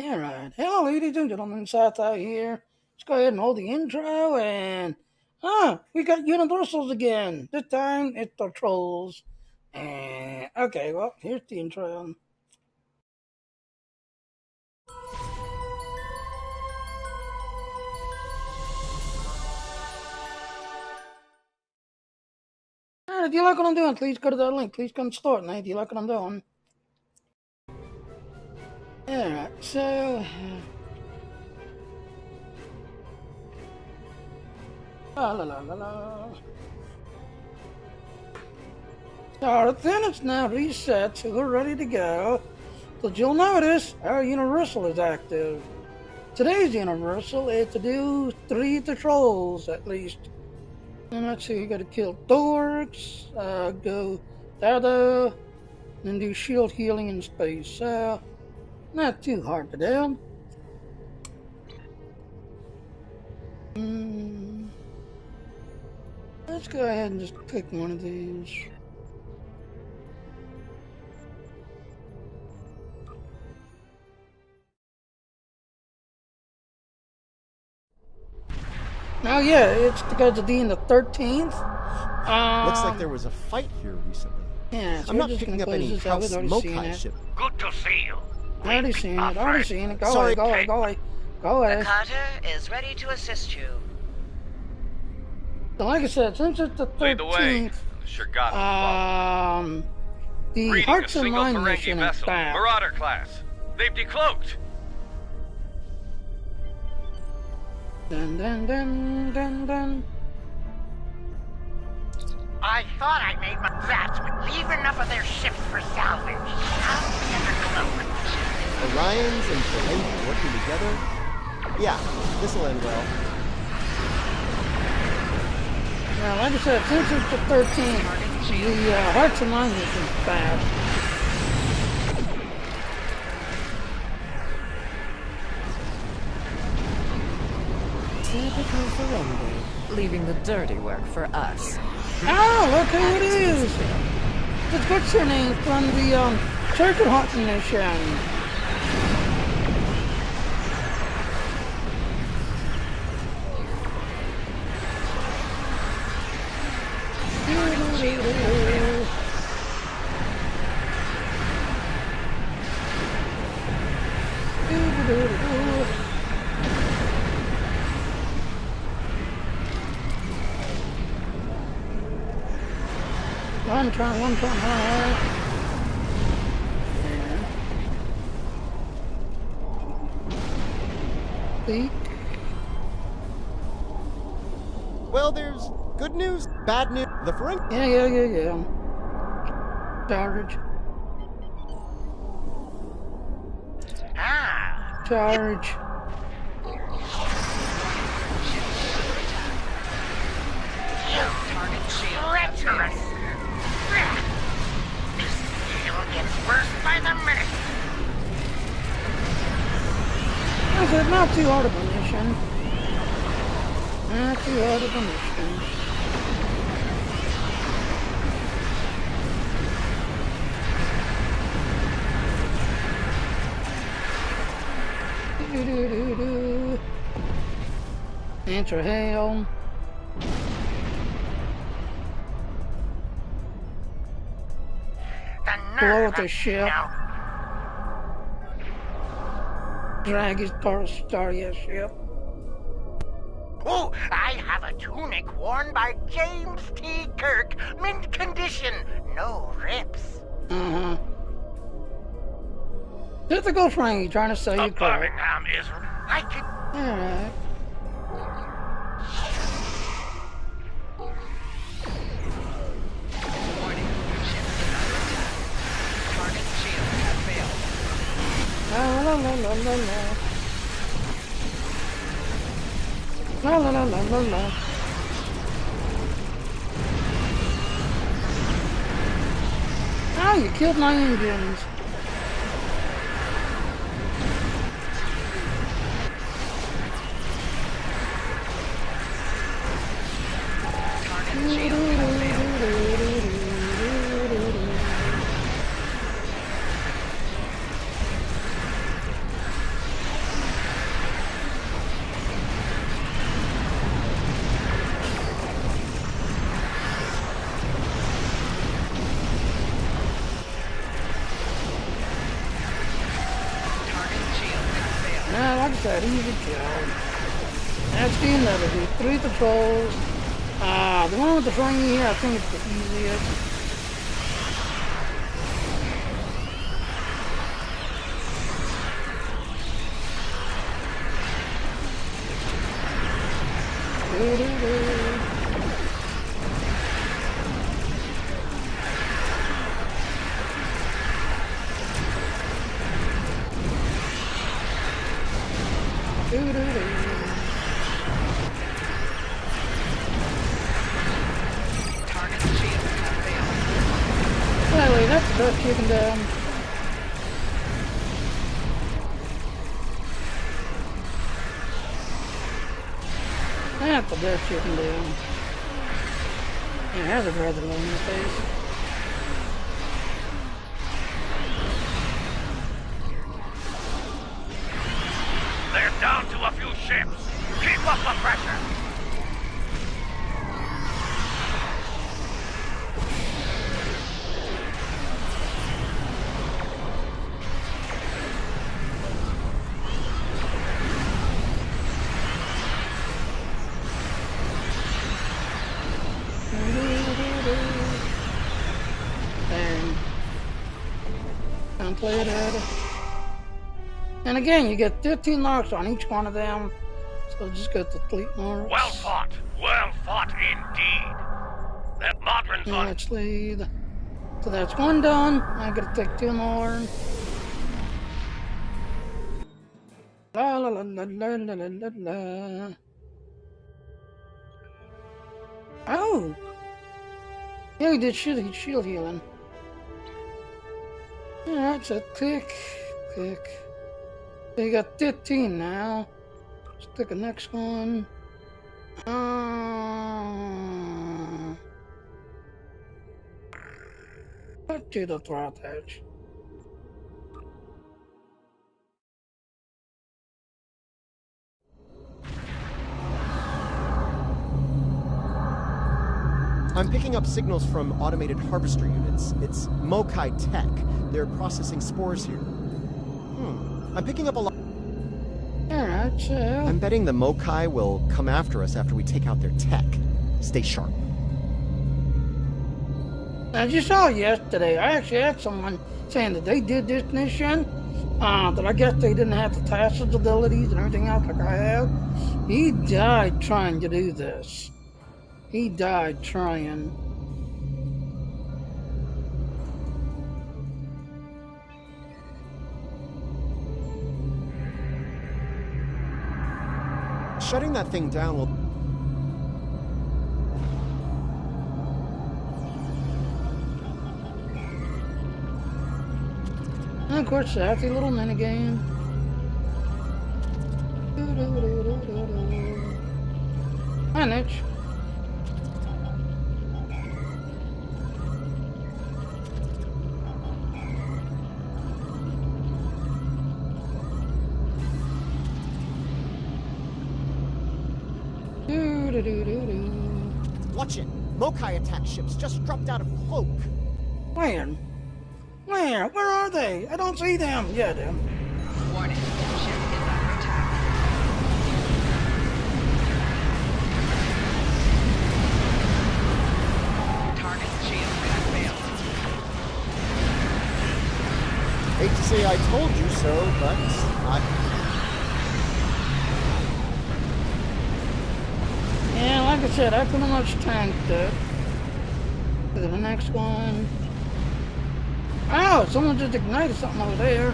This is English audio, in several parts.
Yeah, right. Hello, ladies and gentlemen, Seth out here. Let's go ahead and hold the intro and... we got Universals again. This time, it's the Trolls. And, okay, well, here's the intro. Alright, if you like what I'm doing, please go to that link. Please come store it, if you like what I'm doing. Alright, so... La la la la la. Alright, then it's now reset, so we're ready to go. But you'll notice our Universal is active. Today's Universal is to do 3 of the Trolls, at least. And let's see, you gotta kill Dorks, go Dado, then do shield healing in space. So, not too hard to do. Let's go ahead and just pick one of these. Oh yeah, it's because of being the 13th. Looks like there was a fight here recently. Yeah, so I'm not picking up any House Mokai ship. Good to see you. Already seen it. Go away. The Carter is ready to assist you. So like I said, since it's the 13th, Lead the way. Sure got the Hearts and Mind mission is vessel, back. Marauder class. They've decloaked. Dun dun dun dun dun. I thought I made my rats would leave enough of their ships for salvage. I'll never gloat. Orions and Ferengi working together? Yeah, this'll end well. Well, like I said, since it's the 13th, the Hearts and Mind mission is back. Typical Ferengi, leaving the dirty work for us. Oh, look who it is! What's your name from the Turtle Hunting mission? One turn, See? Well, there's good news, bad news. The Ferengi. Yeah. Charge. Charge. Treacherous! This deal gets worse by the minute. I said, not too hard of a mission. Not too hard of a mission. Answer hail. Blow the ship. Drag his Starcraft ship. Oh, I have a tunic worn by James T. Kirk. Mint condition. No rips. Typical Frankie trying to sell you crap. Birmingham is... I could... Alright. La. Oh, you killed my engines. that easy kill. That's the another dude. 3 patrols. The one with the thingy here, I think it's the easiest. Anyway, that's the best chicken down. That's the best chicken down. Yeah, has a rather low in the face. They're down to a few ships. Keep up the pressure. Play it out. And again, you get 15 marks on each one of them. So just get the fleet marks. Well fought indeed. That Modron's on. Actually, so that's one done. I gotta take 2 more. La la la la la la la la. Oh! Yeah, he did shield healing. Alright, so click. So you got 15 now. Let's take the next one. Let's do the throat edge. I'm picking up signals from automated harvester units. It's Mokai Tech. They're processing spores here. I'm picking up a lot. Alright, so... I'm betting the Mokai will come after us after we take out their tech. Stay sharp. As you saw yesterday, I actually had someone saying that they did this mission, that I guess they didn't have the task abilities and everything else like I have. He died trying to do this. He died trying. Shutting that thing down will... And of course, sassy little minigame. Hi, Niche. Watch it! Mokai attack ships just dropped out of cloak. Where? Where are they? I don't see them. Yeah, them. Warning, ship is under attack. Target shield has failed. Hate to say I told you so, but Yeah, like I said, I pretty much tanked it. To the next one. Oh, someone just ignited something over there.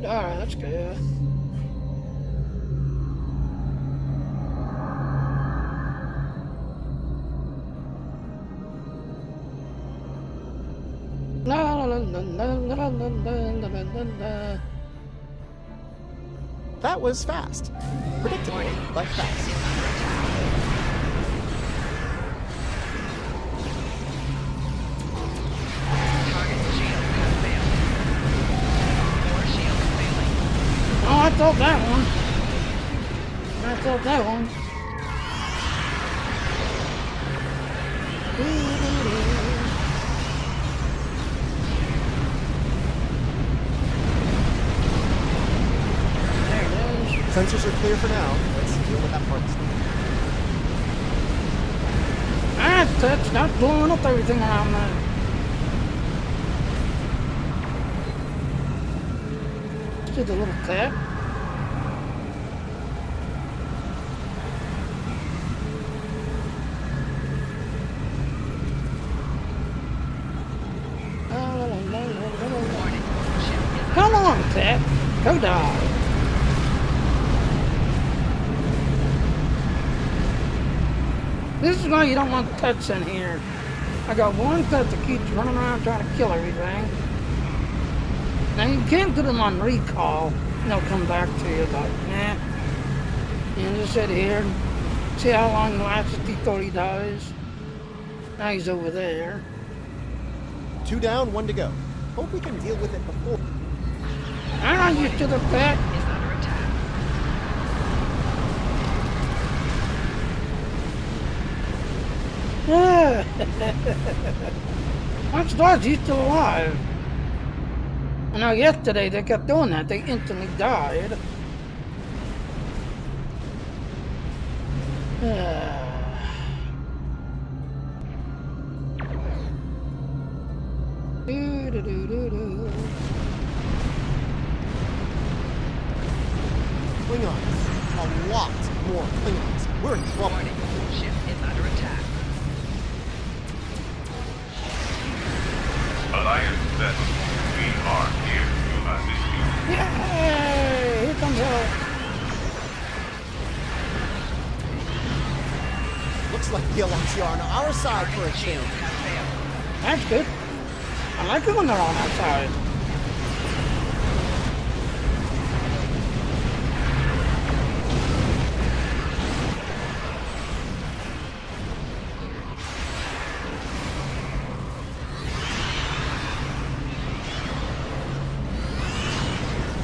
Alright, that's good. La la la la la la la la la la. that was fast. Predictable, but fast. Target shield has thought that one. I thought that one. There it is. Sensors are clear for now. Let's deal with that harvester. That's not blowing up everything around there. Just a little tap. Come on, Tap. Go die. This is why you don't want pets in here. I got one pet that keeps running around trying to kill everything. Now you can put them on recall and they'll come back to you, but nah. You just sit here and see how long it lasts before he dies. Now he's over there. 2 down, 1 to go. Hope we can deal with it before. I'm not used to the pet. Is under attack. Once Dodge, he's still alive. I know yesterday they kept doing that. They instantly died. Do-do-do-do-do. Klingons. A lot more Klingons. We're in trouble. Warning. Ship is under attack. Alliance set. We are here to assist you. Yay! Here comes help. Looks like the Alliance are on our side for a change. That's good. I like it when they're on our side.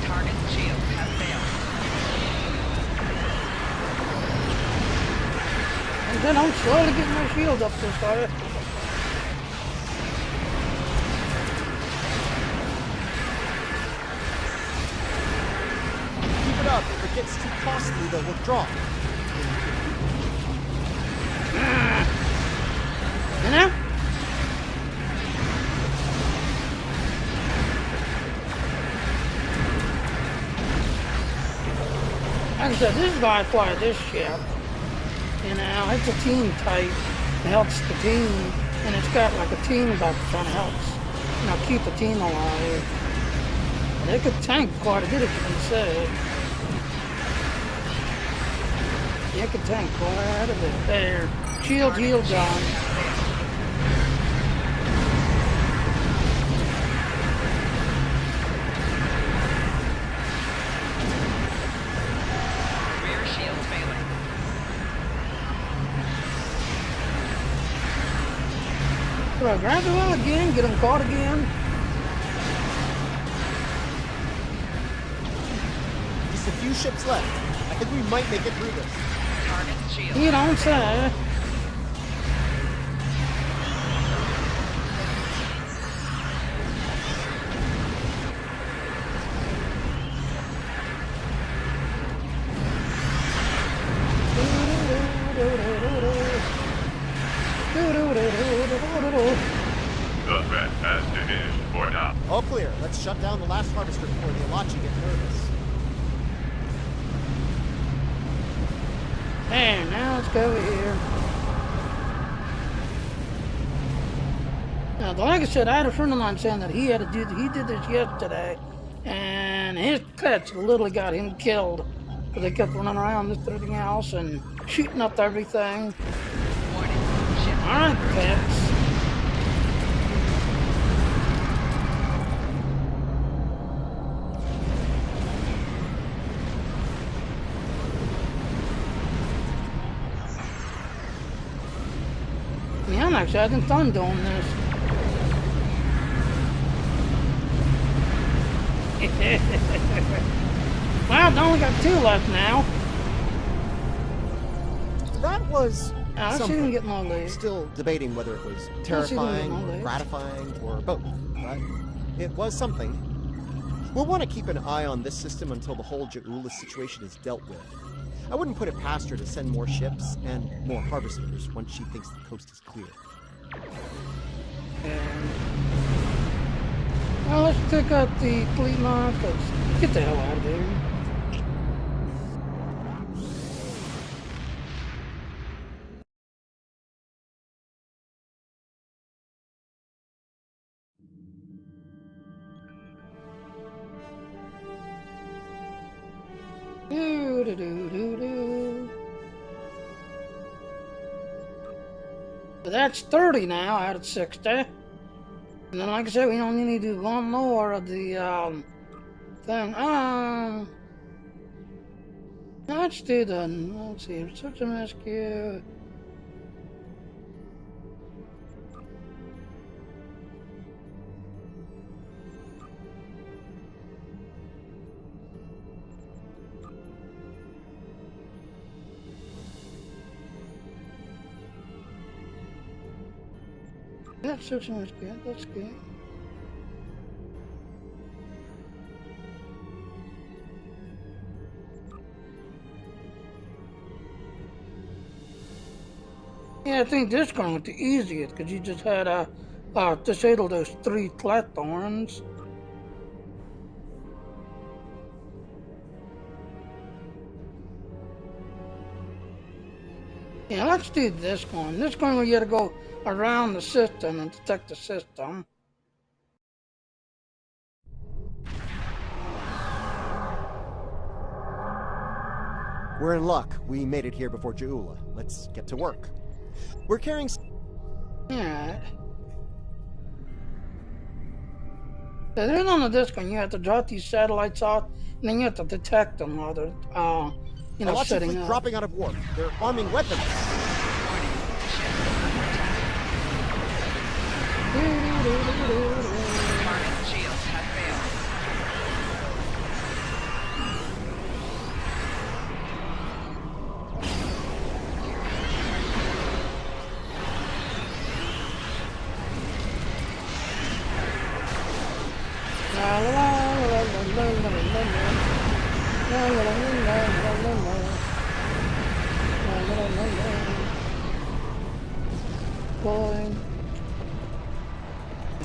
Target shield has failed. And then I'm slowly getting my shield up this far. Keep it up. If it gets too costly, they'll withdraw. You know? Like I said, this is why I fly this ship. You know, it's a team type. It helps the team. And it's got like a team back trying to help, you know, keep the team alive. They could tank quite a bit if you can say. They could tank quite a bit. There. Shield on. Rear shield failing. So I grab the one again, get them caught again. Just a few ships left. I think we might make it through this. Target shield. You don't say. The threat has diminished for now. All clear. Let's shut down the last harvester before the Alachi get nervous. Hey, now let's go here. Now, like I said, I had a friend of mine saying that he had to do. He did this yesterday, and his pets literally got him killed because they kept running around with everything else and shooting up everything. Warning. Ship. All right, pets. Yeah, I'm actually having fun doing this. Well, I only got 2 left now. That was I see something. them getting all these. Still debating whether it was see them terrifying, getting all these. gratifying, or both, but it was something. We'll want to keep an eye on this system until the whole Ja'ula situation is dealt with. I wouldn't put it past her to send more ships and more harvesters once she thinks the coast is clear. Well, let's take out the fleet mod. Let's get the hell out of there. Do. So that's 30 now out of 60. And then, like I said, we only need to do 1 more of the thing. Let's do the. Let's see. Search and rescue. That's search and rescue. That's good. Yeah, I think this one was the easiest because you just had disable those 3 platforms. Yeah, let's do this one. This one we gotta go around the system and detect the system. We're in luck. We made it here before Ja'ula. Let's get to work. We're carrying... Yeah. So then on the disc one, you have to drop these satellites off, and then you have to detect them while they're, setting up. dropping out of warp. They're arming weapons. Target shields have failed.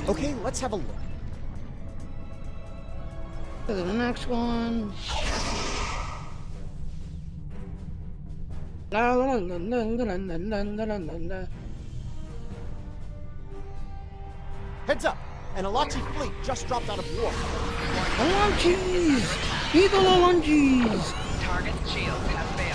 Okay, let's have a look. To the next one. La la la la la la la la la la. Heads up! An Alachi fleet just dropped out of warp. Lunges! Evil lunges! Target shields have failed.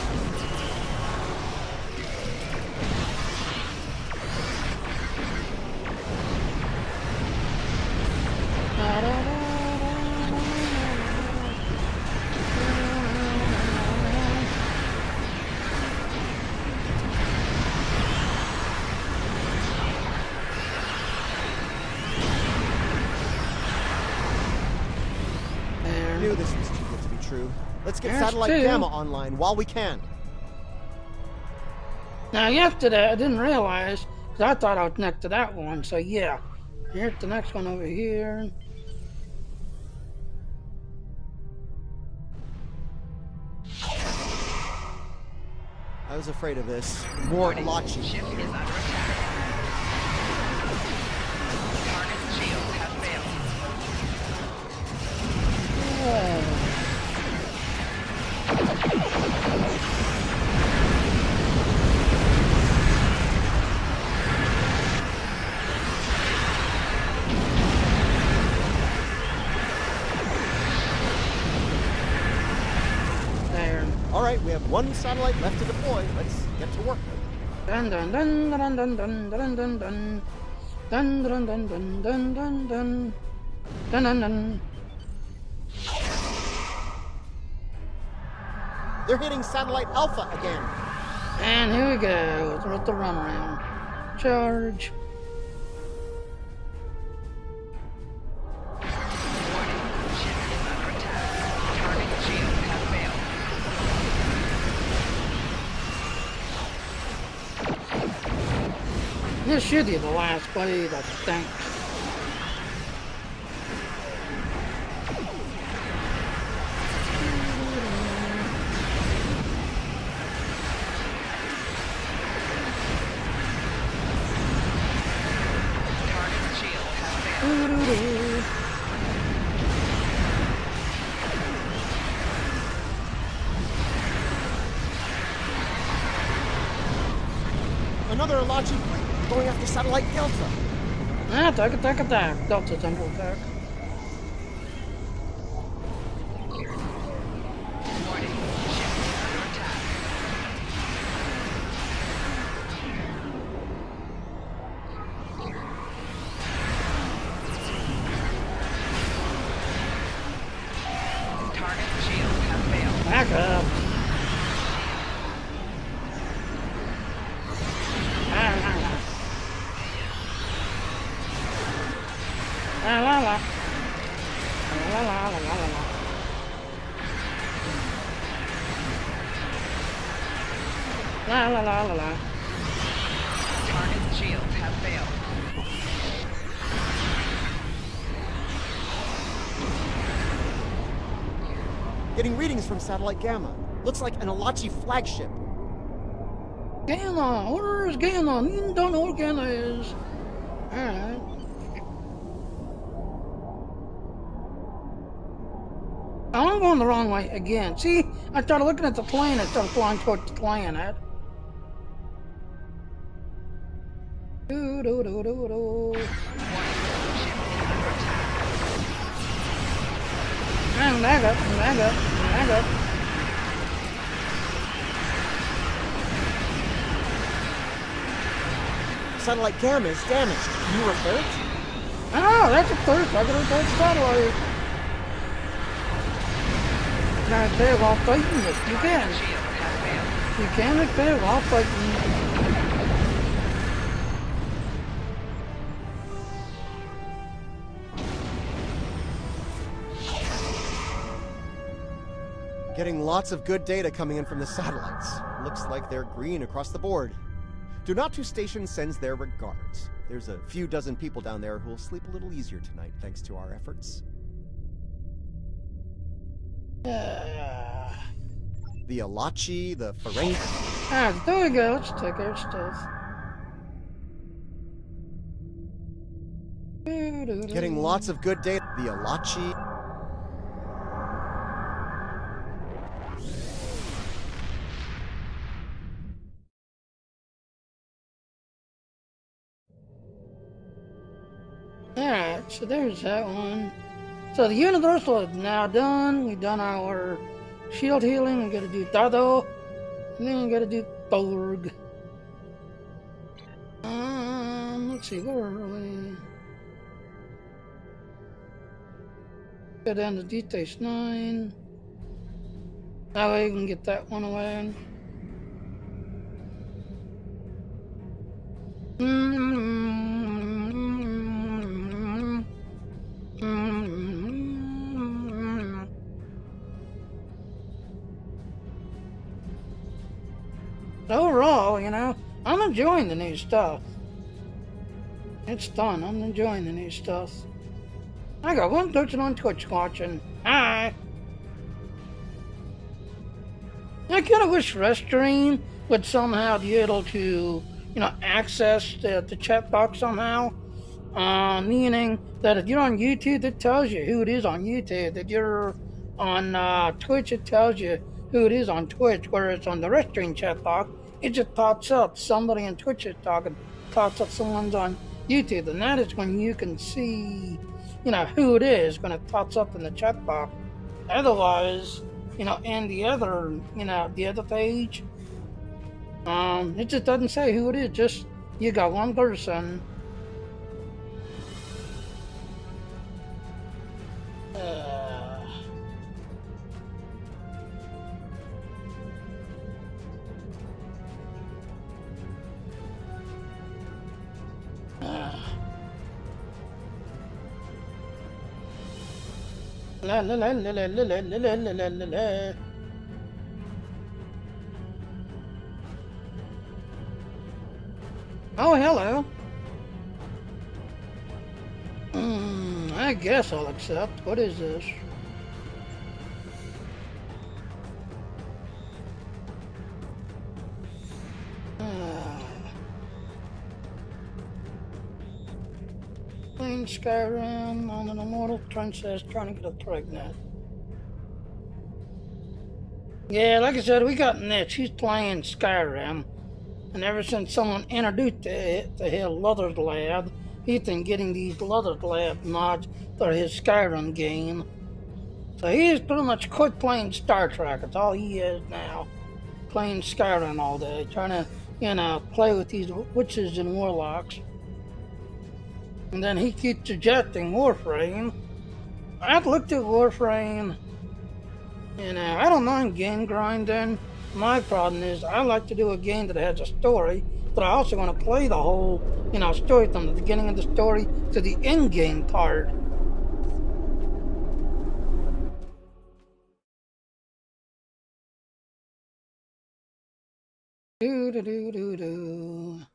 I knew this was too good to be true. Let's get There's satellite 2. Gamma online while we can. Now, yesterday I didn't realize, because I thought I was next to that one, so yeah. Here's the next one over here. I was afraid of this. More Alachi. Ship is under attack. Target shields have failed. There. All right, we have 1 satellite left to deploy. Let's get to work. Dun dun dun dun dun dun dun dun dun dun dun dun dun dun dun dun dun dun dun. They're hitting satellite Alpha again. And here we go. With the runaround. Charge. Ship is under attack. Target shields have This should be the last blade, I think. Target shield has failed. Another Alachi fleet going after Satellite Delta. Attack. Delta's under attack. Warning. Ship under attack. Target shield has failed. Back up. La la la. La la la la la la. La la la la la. Target shields have failed. Getting readings from Satellite Gamma. Looks like an Alachi flagship. Gamma, where is Gamma? You don't know what Gamma is. Alright. I'm going the wrong way again. See, I started looking at the plane instead of flying towards the planet. Do do do do do. Back up. Satellite Gamma is damaged. Can you repair it? Oh, that's a first. I can repair the satellite. Can repair while fighting it? You can. You can repair while fighting. Getting lots of good data coming in from the satellites. Looks like they're green across the board. Donatu Station sends their regards. There's a few dozen people down there who'll sleep a little easier tonight thanks to our efforts. The Alachi, the Ferengi. Ah, there we go. Let's take our stuff. Getting lots of good data. The Alachi. Alright, so there's that one. So the Universal is now done. We've done our shield healing. We gotta do Dado. And then we gotta do Thorg. Let's see, where are we? Go down to D-Taste 9. That way we can get that one away. Overall, you know, I'm enjoying the new stuff. It's fun. I'm enjoying the new stuff. I got one person on Twitch watching. Hi. I kind of wish Restream would somehow be able to, you know, access the chat box somehow. Meaning that if you're on YouTube, it tells you who it is on YouTube. If you're on Twitch, it tells you who it is on Twitch. Whereas on the Restream chat box, it just pops up. Somebody on Twitch is talking, pops up someone's on YouTube. And that is when you can see, you know, who it is when it pops up in the chat box. Otherwise, you know, and the other, you know, the other page, it just doesn't say who it is. Just, you got one person. La la la la la la la la la la la. Oh, hello. I guess I'll accept. What is this? Playing Skyrim on an immortal princess trying to get her pregnant. Yeah, like I said, we got Nitch. He's playing Skyrim. And ever since someone introduced to his Leathered Lab, he's been getting these Leathered Lab mods for his Skyrim game. So he's pretty much quit playing Star Trek. That's all he is now. Playing Skyrim all day. Trying to, play with these witches and warlocks. And then he keeps suggesting Warframe. I've looked at Warframe. I don't mind game grinding. My problem is I like to do a game that has a story, but I also want to play the whole, story from the beginning of the story to the end game part. Do do do do do.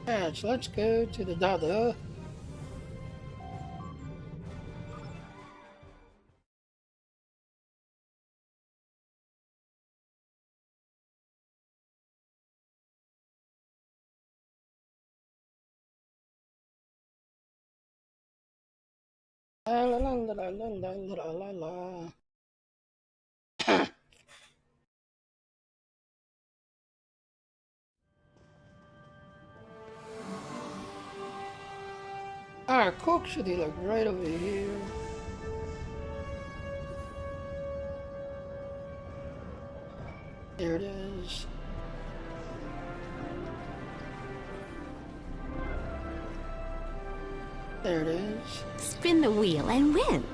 Alright, so let's go to the Dada. La la la la la la la la. Our cook should be like right over here. There it is. There it is. Spin the wheel and win.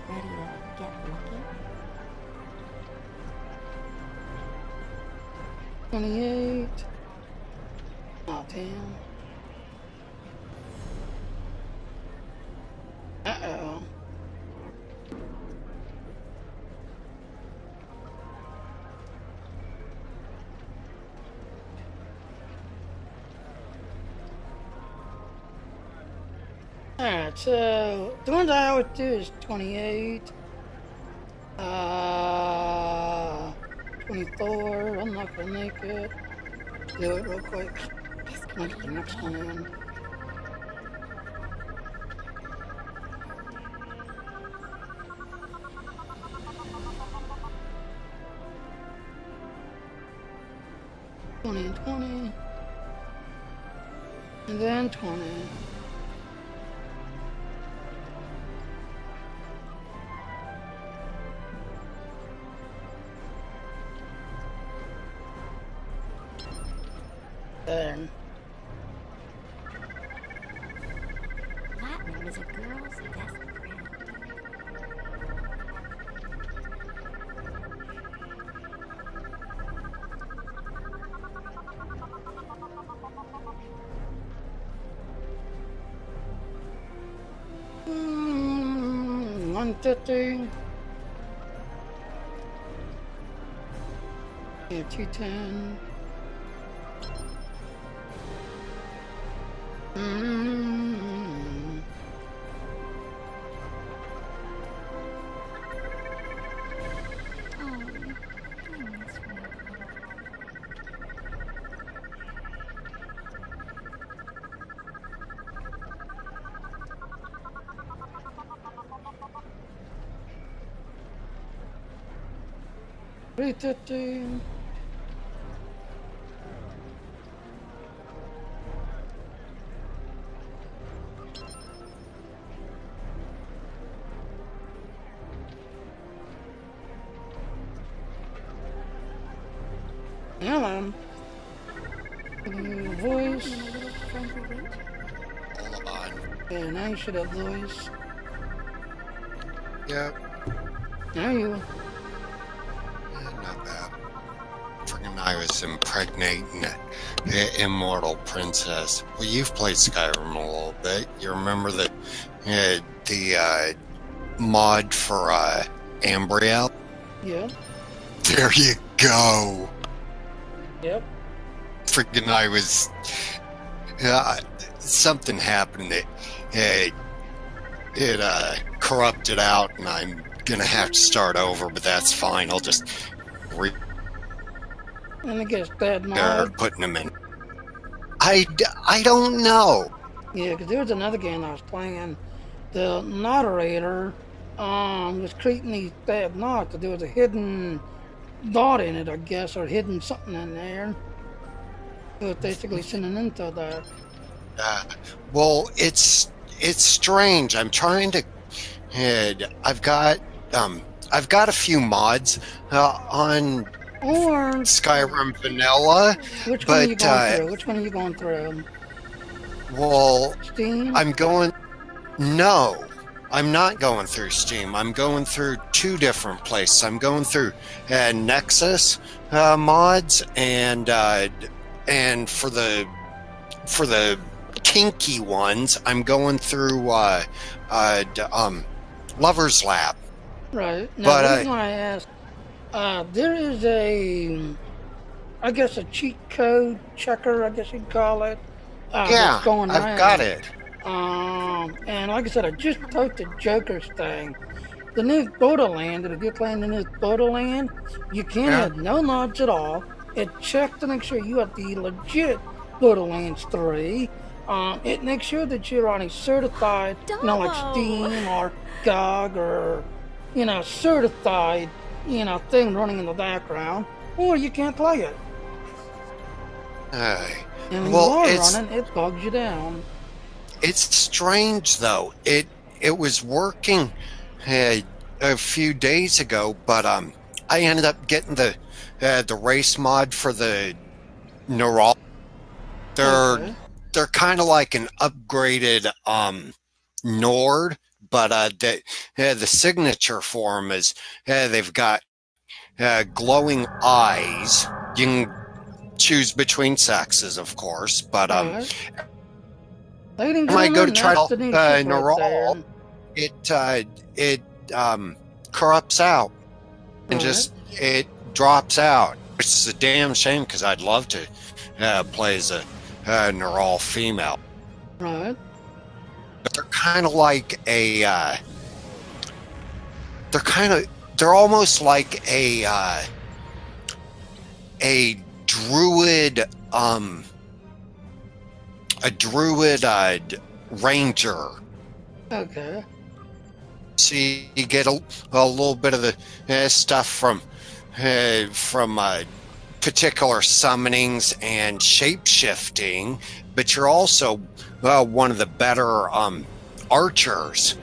Ready to get lucky? 28. Oh, damn. Uh-oh. Alright, so the ones I always do is 28. 24. I'm not gonna make it. Do it real quick. Make the next one in. And 20. And then 20. There. Platinum is a girl's best friend. Mm, 150. Yeah, 210. $350. Alan. Voice. Hold on. Yeah, now you should have voice. Yep. Now you. Not bad. Freaking I was impregnating the immortal princess. Well, you've played Skyrim a little bit. You remember the mod for Ambriel? Yeah. There you go. Yep. Freaking I was... something happened that it corrupted out, and I'm gonna have to start over, but that's fine. I'll just And I guess that they're mod. putting them in. I don't know. Yeah, because there was another game I was playing. The moderator was creating these bad knots. There was a hidden dot in it, I guess, or hidden something in there. It was basically sending into that. Well, it's strange. I'm trying to. I've got a few mods on Or Skyrim Vanilla. which one are you but going through? Which one are you going through? well, Steam? I'm going. No, I'm not going through Steam. I'm going through two different places. I'm going through Nexus mods, and for the kinky ones, I'm going through Lover's Lab. Right. Now, But, the reason why I asked, there is I guess a cheat code checker, I guess you'd call it. Yeah, that's going I've around. got it. And like I said, I just posted Joker's thing. The new Borderland, if you're playing the new Borderland, you can't Yeah. have no mods at all. It checks to make sure you have the legit Borderlands 3. It makes sure that you're on a certified, like Steam or GOG or, certified, thing running in the background, or you can't play it. And when Well, you are it's- running, it bogs you down. It's strange though. It was working a few days ago, but I ended up getting the race mod for the Neural. Okay. They're kind of like an upgraded Nord, but the signature for them is they've got glowing eyes. You can choose between sexes, of course, but Alright. Ladies and I might go to gentlemen, try that's the new ship right Neural. It corrupts out and Alright. just it drops out, which is a damn shame because I'd love to play as a Neural female. Right. But they're kind of like they're almost like a druid ranger. Okay. So you get a little bit of the stuff from particular summonings and shape-shifting, but you're also one of the better archers.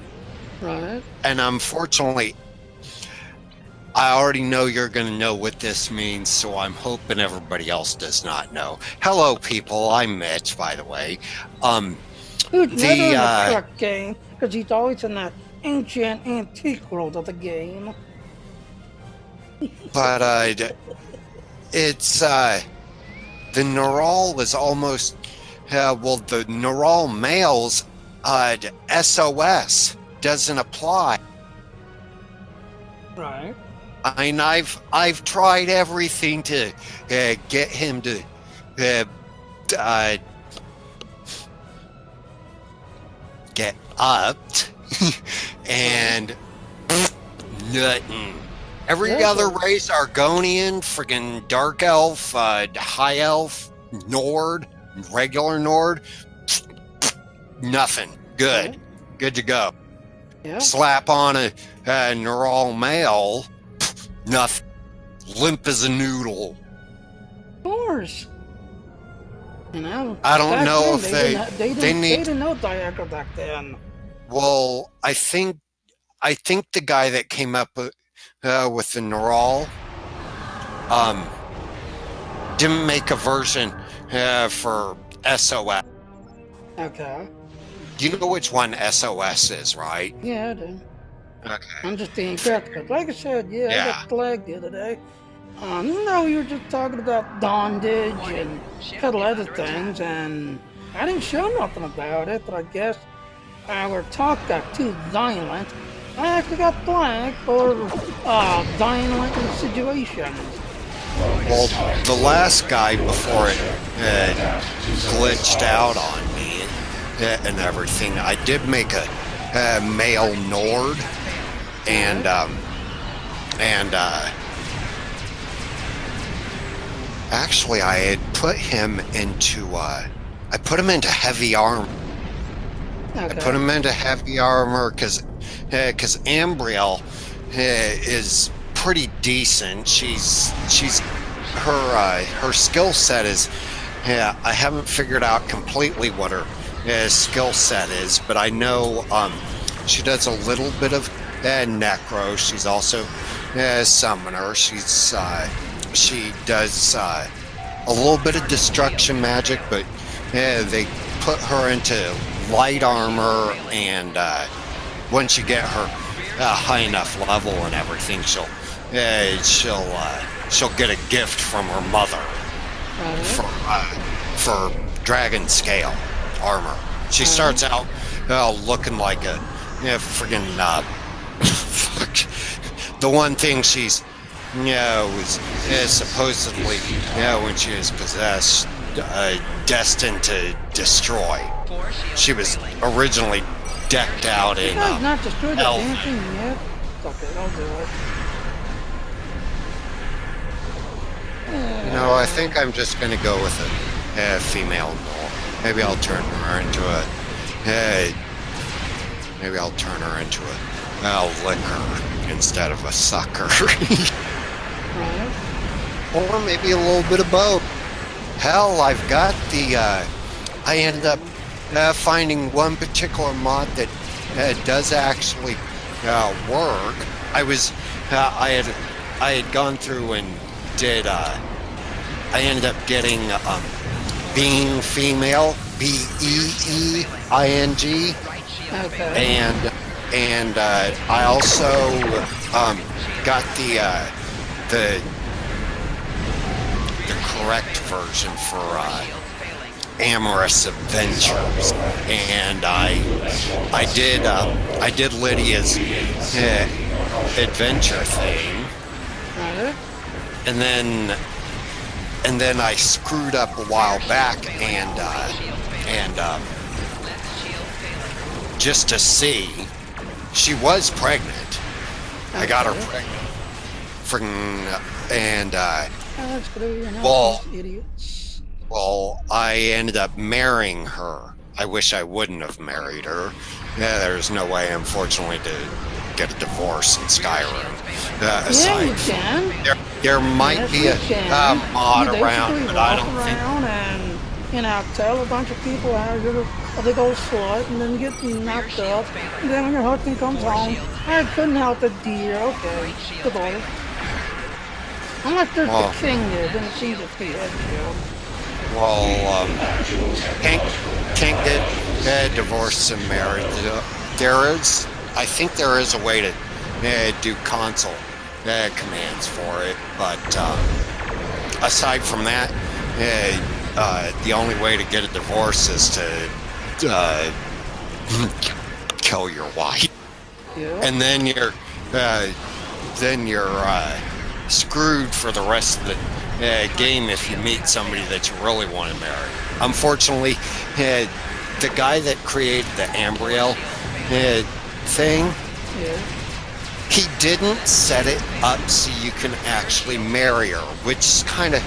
Right. And unfortunately, I already know you're going to know what this means, so I'm hoping everybody else does not know. Hello, people. I'm Mitch, by the way. Who's never in the truck game, because he's always in that ancient antique world of the game. But it's the Neural is almost the Neural males SOS doesn't apply. Right. I mean, I've tried everything to get him to get upped, and nothing. Every Yeah. other race, Argonian, friggin' Dark Elf, High Elf, Nord, regular Nord, nothing. Good. Okay. Good to go. Yeah. Slap on a Neural male, nothing. Limp as a noodle. Of course. I don't back know then, if they they need- didn't know Viagra back then. Well, I think the guy that came up with the Neural didn't make a version for SOS. Okay. You know which one SOS is, right? Yeah, I do. Okay. I'm just being careful. Like I said, I Yeah. got flagged the other day. No, you were just talking about bondage and a couple other things, and I didn't show nothing about it, but I guess our talk got too violent. I actually got flagged for violent situations. Well, the last guy before it glitched out on me and everything, I did make a male Nord, and actually I had put him into heavy armor. Okay. I put him into heavy armor because Ambriel is pretty decent. Her skill set is, I haven't figured out completely what her skill set is, but I know she does a little bit of necro. She's also a summoner. She does a little bit of destruction magic, but they put her into light armor, and once you get her high enough level and everything, she'll get a gift from her mother for dragon scale armor. She starts out looking like a friggin' the one thing she's is supposedly when she is possessed destined to destroy. She was originally decked out in Not destroyed the elf. dancing yet. Okay, I'll do it. I think I'm just gonna go with a female gnoll. Maybe I'll turn her into a licker instead of a sucker. Or maybe a little bit of both. Hell, I've got I ended up finding one particular mod that does actually work. I had gone through and did. I ended up getting being female, Beeing, Okay. and I also got the correct version for Amorous Adventures, and I did Lydia's adventure thing, and then I screwed up a while back, and just to see, she was pregnant. I got her pregnant, and well, I ended up marrying her. I wish I wouldn't have married her. There's no way, unfortunately, to get a divorce in Skyrim. Yeah, you can. There might be a mod around, but I don't think. And, tell a bunch of people how you're a big old slut, and then get knocked up, and then when your husband comes home, I couldn't help it, dear. Okay, goodbye. Unless there's the king there, then it seems to be head job. Well, can't get divorced and married. I think there is a way to do console commands for it, but aside from that, the only way to get a divorce is to kill your wife, and then you're screwed for the rest of the game if you meet somebody that you really want to marry. Unfortunately, the guy that created the Ambriel thing, he didn't set it up so you can actually marry her, which is kind of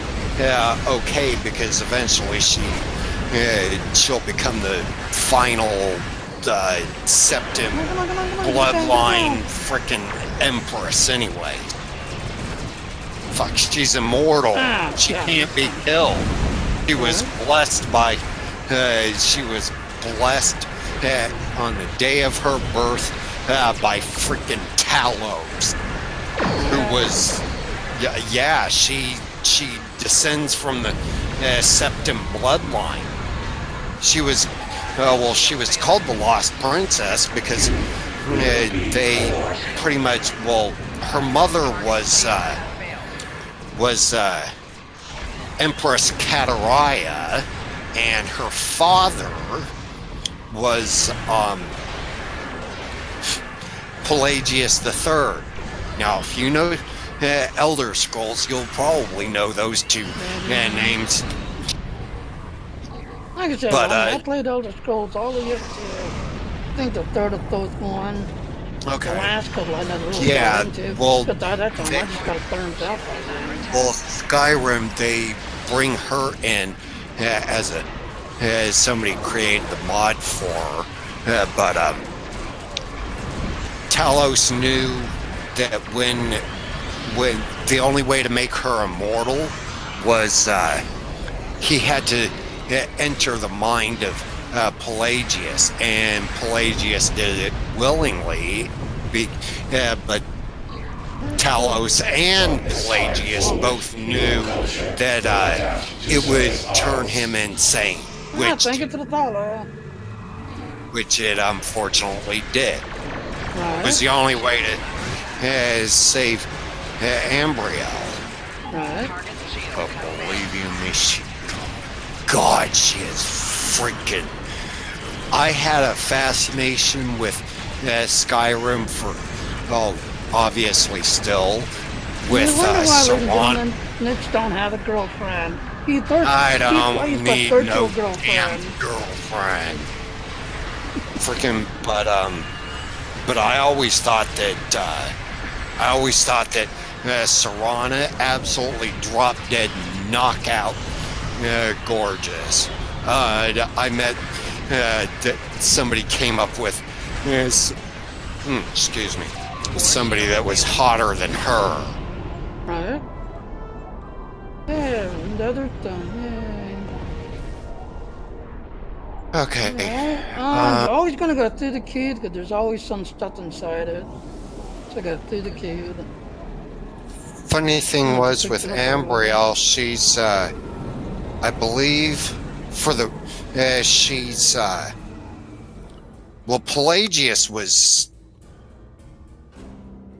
okay, because eventually she'll become the final septim bloodline frickin' empress anyway. Fuck, she's immortal. She can't be killed. She was blessed on the day of her birth by freaking Talos, who was, she descends from the Septim bloodline. She was, she was called the Lost Princess because they pretty much, her mother was Empress Kataraya, and her father was Pelagius III. Now, if you know Elder Scrolls, you'll probably know those two names. Like I said, But, I played Elder Scrolls all the way up to, I think, the third or fourth one. Okay. The last couple I never really Yeah, got into. well, But that time, I just got burned out by that. Well, Skyrim, they bring her in as somebody created the mod for her, but Talos knew that when the only way to make her immortal was he had to enter the mind of Pelagius, and Pelagius did it willingly, but Talos and Pelagius both knew that it would turn him insane, Thank you to the dollar. which it unfortunately did. Right. It was the only way to save Ambriel. Right. But believe you me, God, she is freaking. I had a fascination with Skyrim for, obviously still, with Serana. Nick don't have a girlfriend. I don't need no girlfriend. damn girlfriend. Freaking, but I always thought that Serana absolutely drop dead knockout gorgeous. I met that somebody came up with excuse me, somebody that was hotter than her. Right. Yeah, another thing. Yeah. Okay. You're always gonna go through the cube because there's always some stuff inside it. So go through the cube. Funny thing was with Ambriel, she's I believe for the she's Pelagius was,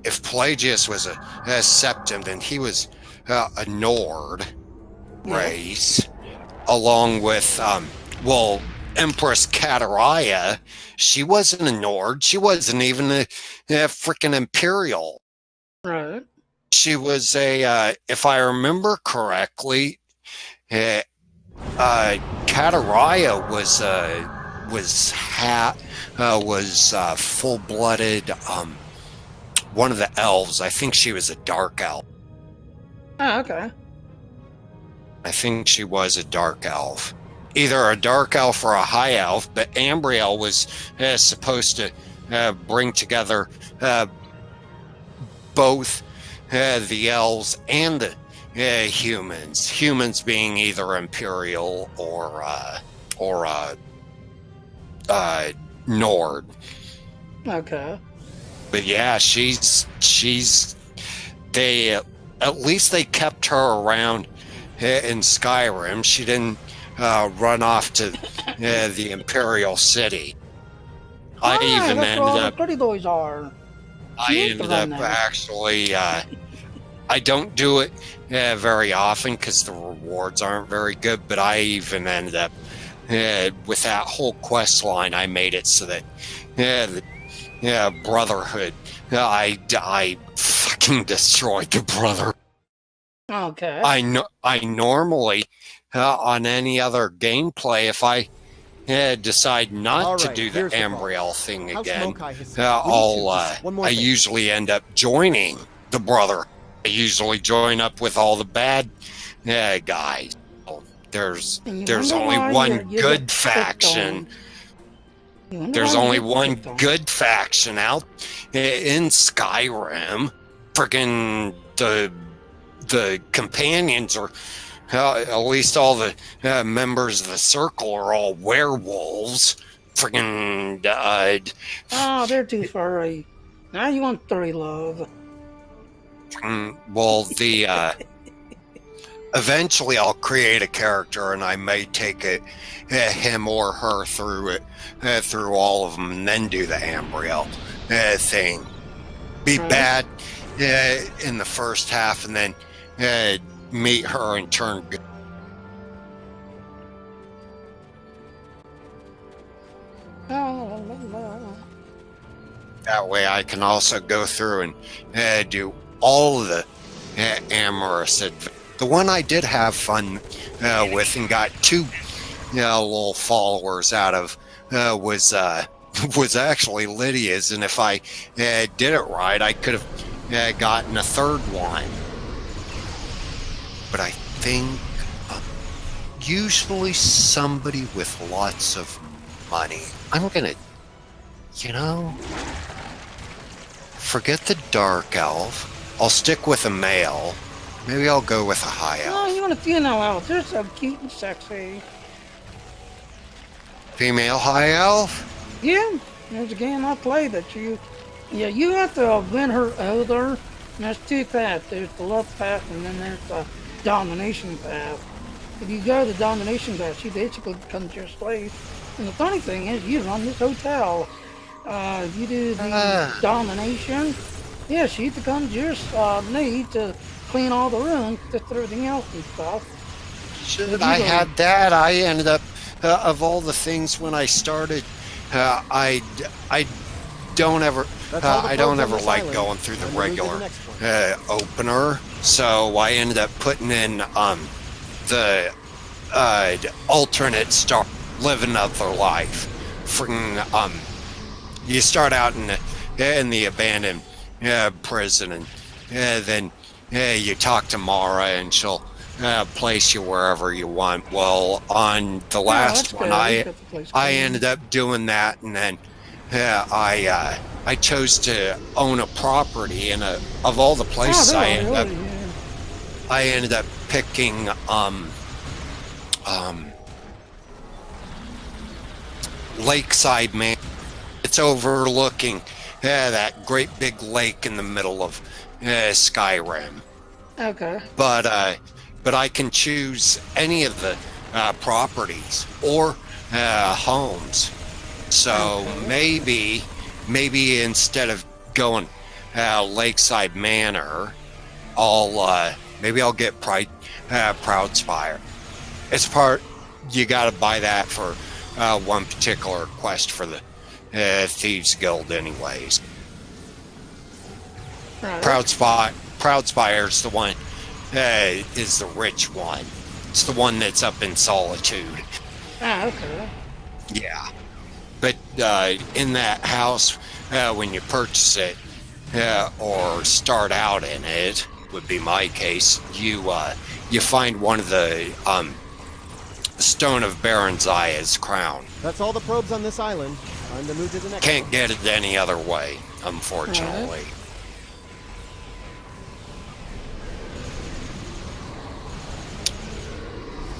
if Pelagius was a Septim, then he was a Nord race, along with Empress Kataraya. She wasn't a Nord. She wasn't even a freaking Imperial. Right. She was a, if I remember correctly, Kataraya was full-blooded one of the elves. I think she was a dark elf. Oh, okay. I think she was a dark elf. Either a dark elf or a high elf, but Ambriel was supposed to bring together both the elves and the humans. Humans being either Imperial or Nord. Okay. But yeah, they at least they kept her around in Skyrim. She didn't run off to the Imperial City. I even ended up. Pretty boys are. I ended up actually. I don't do it very often because the rewards aren't very good. But I even ended up with that whole quest line. I made it so that the Brotherhood. I fucking destroyed the Brotherhood. Okay. I normally on any other gameplay, if I decide not to do the Ambriel thing again, I usually end up joining the Brother. I usually join up with all the bad guys. There's only one good faction. There's only one good faction out in Skyrim. Friggin' the companions are, at least all the members of the circle are all werewolves. Friggin' oh, they're too furry. Now you want furry love. Well, eventually I'll create a character and I may take it, him or her through it, through all of them, and then do the embryo thing. Be bad in the first half, and then meet her and turn good. That way I can also go through and do all of the amorous adventures. The one I did have fun with and got 2 little followers out of was actually Lydia's, and if I did it right, I could have gotten a 3rd one. But I think usually somebody with lots of money. I'm gonna, forget the dark elf. I'll stick with a male. Maybe I'll go with a high elf. Oh, you want a female elf? They're so cute and sexy. Female high elf? Yeah, there's a game I play that you have to win her over. And there's 2 paths. There's the love path, and then there's the domination path. If you go the domination path, she basically becomes your slave. And the funny thing is, you run this hotel. You do the domination. Yeah, she becomes your maid to clean all the rooms, just everything else and stuff. Should I had that? I ended up, of all the things when I started, I don't ever like going through the regular opener. So I ended up putting in the alternate star, live another life. You start out in the abandoned prison, and then you talk to Mara, and she'll place you wherever you want. Well, on the last one, I ended up doing that, and then I chose to own a property, and of all the places I ended up picking Lakeside Man. It's overlooking that great big lake in the middle of Skyrim. Okay. But I can choose any of the properties or homes. So maybe instead of going Lakeside Manor, I'll get Proudspire. It's you got to buy that for one particular quest for the Thieves Guild, anyways. Right. Proudspire's the one. Is the rich one. It's the one that's up in Solitude. Okay. Yeah. But in that house, when you purchase it, or start out in it, would be my case, you find one of the Stone of Baron Zaya's crown. That's all the probes on this island. Time to move to the next Can't one. get it any other way, unfortunately.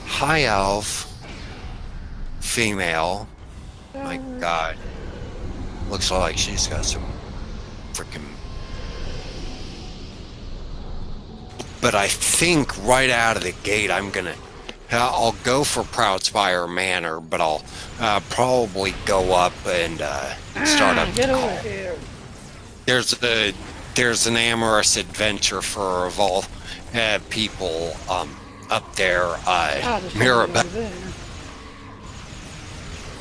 High elf, female. My God, looks like she's got some freaking. But I think right out of the gate, I'll go for Proudspire Manor, but I'll probably go up and start up. Get over here. There's an amorous adventure for of all people up there. Mirabelle.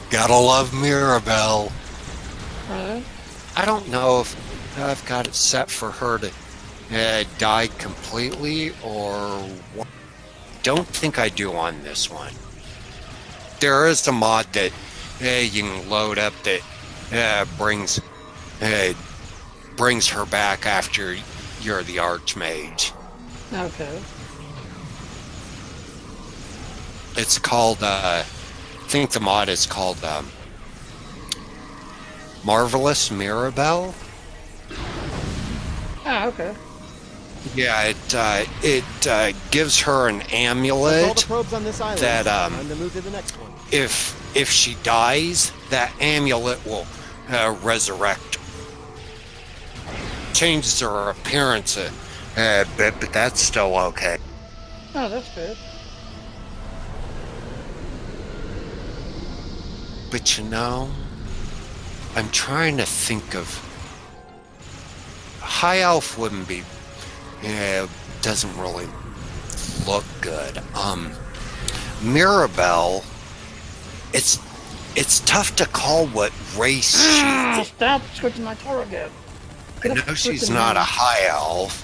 Gotta love Mirabelle. Right. I don't know if I've got it set for her to die completely or what. Don't think I do on this one. There is a mod that you can load up that brings her back after you're the Archmage. Okay. It's called, I think the mod is called Marvelous Mirabelle. Okay. Yeah, it gives her an amulet That's all the probes on this island. that Time to move to the next one. if she dies, that amulet will resurrect. Changes her appearance a bit, but that's still okay. Oh, that's good. But you know, I'm trying to think of... High Elf wouldn't be... Yeah, doesn't really look good. Mirabelle, it's tough to call what race she is. Stop switching my target. I know she's not a High Elf.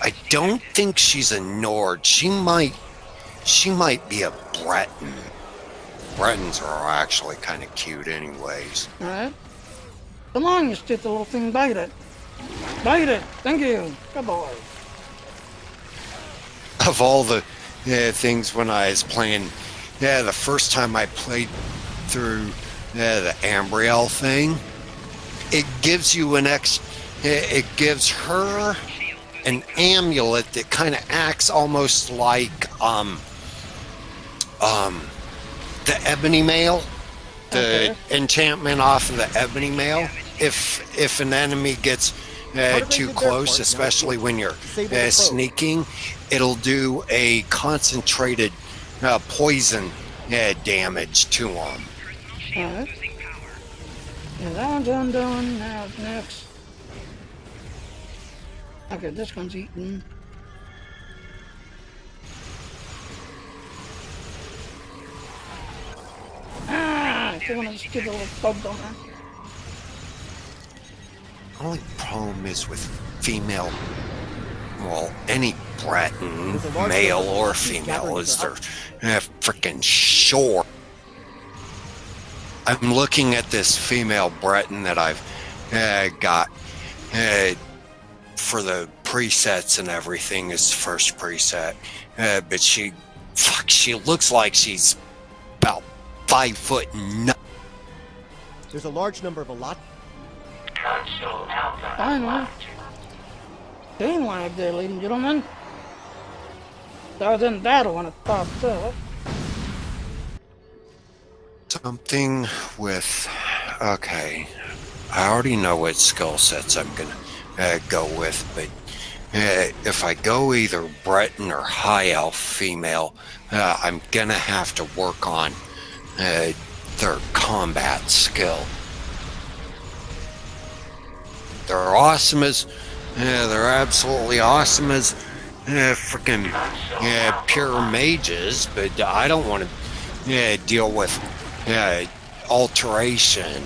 I don't think she's a Nord. She might be a Breton. Bretons are actually kind of cute anyways. Alright. Come on, you stupid little thing, bite it. Bite it! Thank you! Good boy. Of all the things when I was playing, the first time I played through the Ambriel thing, it gives you it gives her an amulet that kind of acts almost like the Ebony Mail, the enchantment off of the Ebony Mail. If an enemy gets too close, especially when you're sneaking, it'll do a concentrated poison damage to them. Alright. Yeah, that one's undone. Now next. Okay, this one's eaten. I still want to just get a little bugged on that. Only problem is with female, well, any Breton, male or female, is they're freaking short. I'm looking at this female Breton that I've got for the presets and everything is first preset, but she looks like she's about 5'9". There's a large number of Finally. Game lag there, ladies and gentlemen. That was in battle when it popped up. Something with... Okay. I already know what skill sets I'm going to go with, but if I go either Breton or High Elf female, I'm going to have to work on their combat skill. They're awesome as... they're absolutely awesome as freaking pure mages, but I don't want to deal with alteration.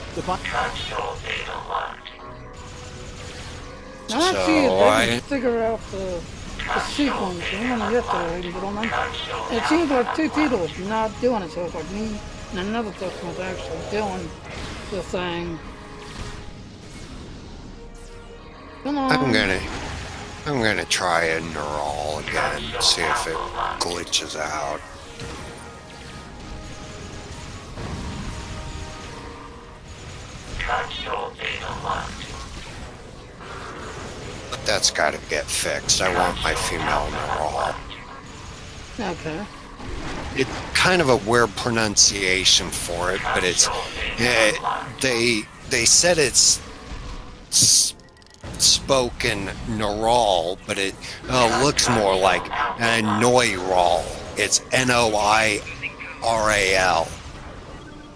Now let's see if they can figure out the sequence. I'm gonna get there, ladies and gentlemen. It seems like two people is not doing it, so it's like me and another person was actually doing the thing. Come on. I'm gonna try a neural again, see if it glitches out. But that's gotta get fixed. I want my female neural. Okay. It's kind of a weird pronunciation for it, but it's they said it's spoken neural, but it looks more like noiral. It's Noiral.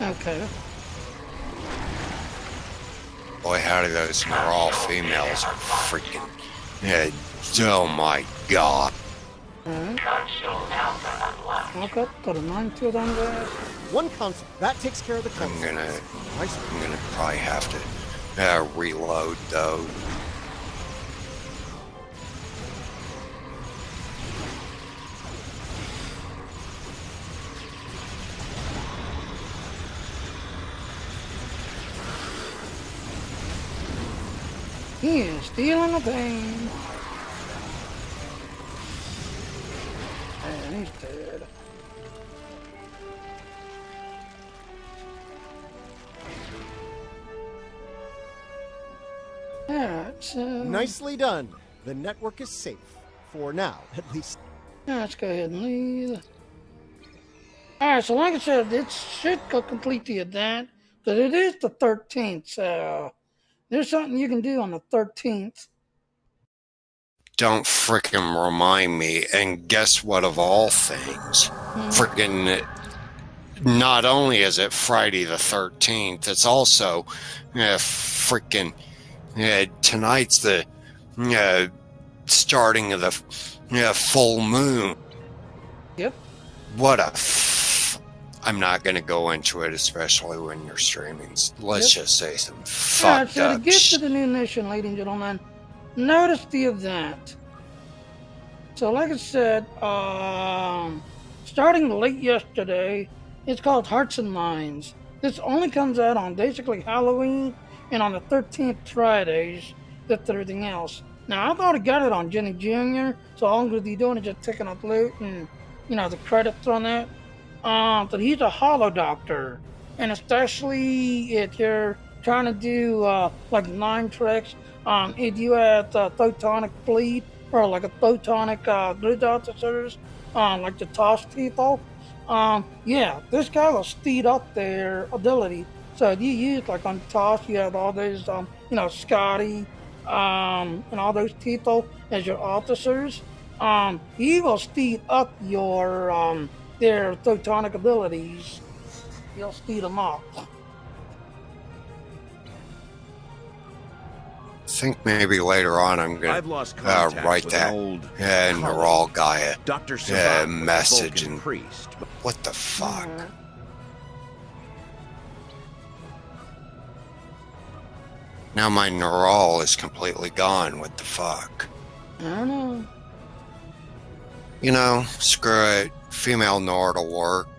Okay. Boy, howdy, those neural females are freaking... oh my god. Alright. Okay, got a 9-2 on there. one console. That takes care of the console. I'm gonna probably have to reload though. He is stealing the pain. And he's dead. Alright, so... Nicely done. The network is safe. For now, at least. Let's go ahead and leave. Alright, so like I said, it should go complete the event, but it is the 13th, so there's something you can do on the 13th. don't frickin' remind me. And guess what, of all things? Frickin' not only is it Friday the 13th, it's also frickin' tonight's the starting of the full moon. Yep. What a I'm not going to go into it, especially when you're streaming. Let's just say some fucked so to up get to the new mission, ladies and gentlemen, notice the event. So like I said, starting late yesterday, it's called Hearts and Minds. This only comes out on basically Halloween and on the 13th Fridays, that's everything else. Now, I've already got it on Jenny Jr., so all I'm going to be doing is just taking up loot and, the credits on that. But he's a holo doctor, and especially if you're trying to do, like 9 tricks, if you have photonic bleed, or like a photonic grid officers, like the toss people, this guy will speed up their ability. So if you use, like on toss, you have all those, Scotty, and all those people as your officers, he will speed up your, their photonic abilities. He'll speed them up. I think maybe later on I'm going to write that Neural guy a message and priest. What the fuck? Now my Neural is completely gone. What the fuck? I don't You know. Screw it. Female Nord will work.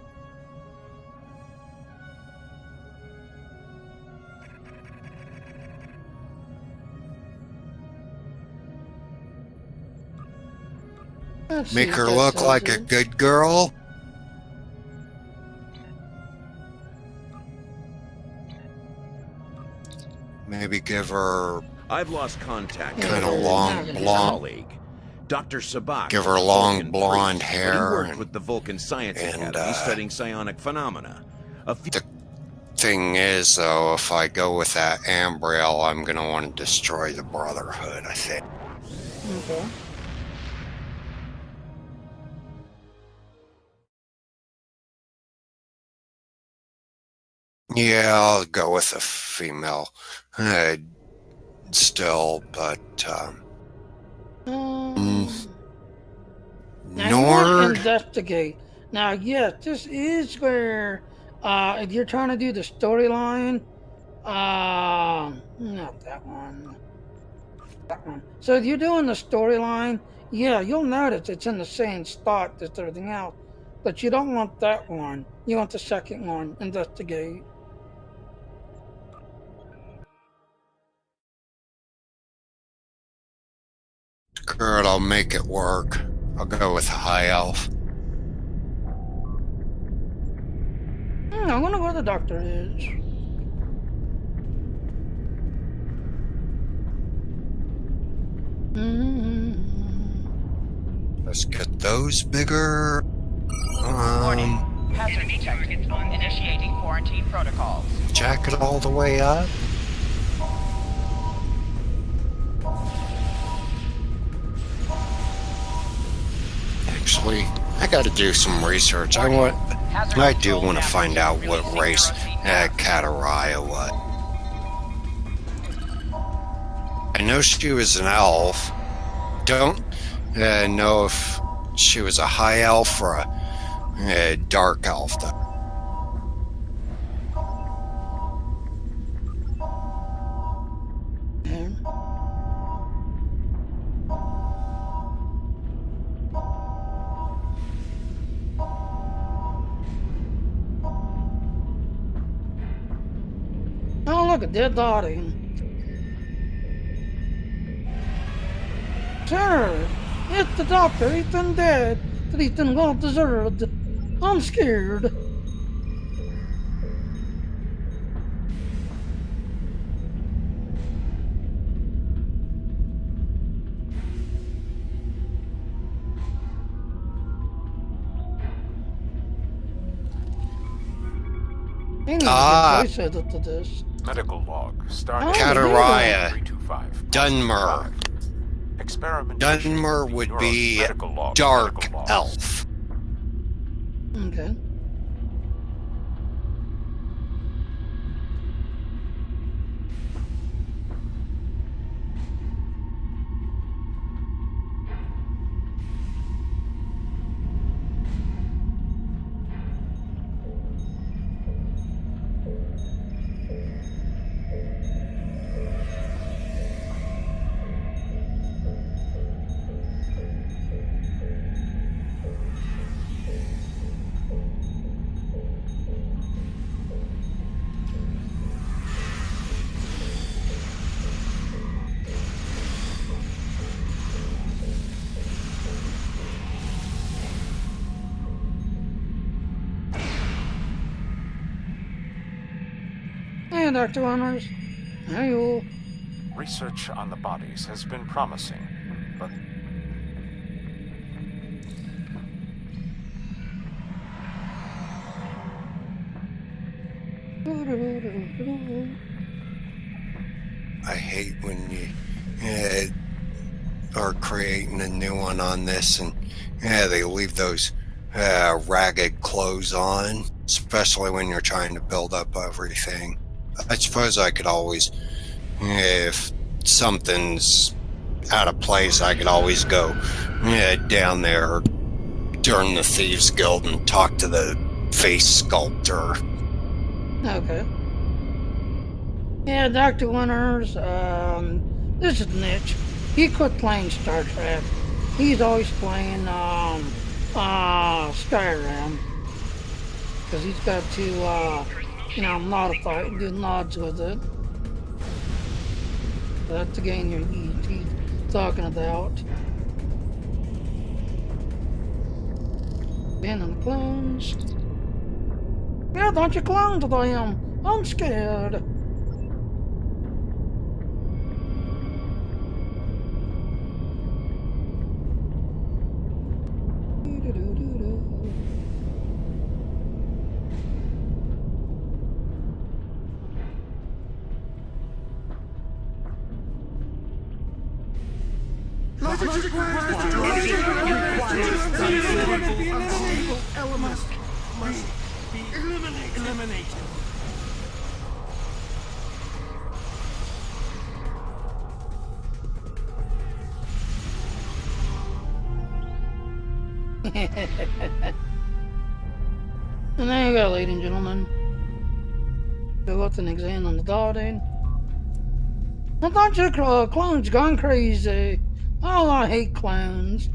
Make her look like a good girl. Maybe give her I've lost contact. kind of long blonde. Dr. Sabak. Give her long blonde hair. He worked with the Vulcan Science Academy studying psionic phenomena. The thing is, though, if I go with that Ambriel, I'm going to want to destroy the Brotherhood, I think. Okay. Yeah, I'll go with a female still, but Now Nord. you want to investigate. Now, yes, this is where if you're trying to do the storyline, not that one. That one. So if you're doing the storyline, yeah, you'll notice it's in the same spot as everything else. But you don't want that one. You want the second one, investigate. Screw it, I'll make it work. I'll go with a high elf. I wonder where the doctor is. Let's get those bigger. Warning. Hazard detected. Initiating quarantine protocols. Jack it all the way up. Actually, I gotta do some research. I do want to find out what race Kataraya was. I know she was an elf. Don't know if she was a high elf or a dark elf, though. Oh, look, a dead body. Sir, it's the doctor. He's been dead, but he's been well deserved. I'm scared. To this. Medical log. Starting Kataraya. 325. Dunmer. Experimentation. Dunmer would Your be medical log- dark medical logs. elf. Okay. Hey, Dr. Honors. How you all? Research on the bodies has been promising, but I hate when you are creating a new one on this and they leave those ragged clothes on, especially when you're trying to build up everything. I suppose I could always, if something's out of place, I could always go down there during the Thieves Guild and talk to the face sculptor. Okay. Yeah, Dr. Winters, this is Mitch. He quit playing StarCraft. He's always playing, Skyrim. Because he's got to, modify it and do mods with it. That's the game he's talking about. Banning the clones. Yeah, don't you clone to them. I'm scared. And there you go, ladies and gentlemen. Go up and examine the garden. I thought your clones gone crazy. Oh, I hate clowns.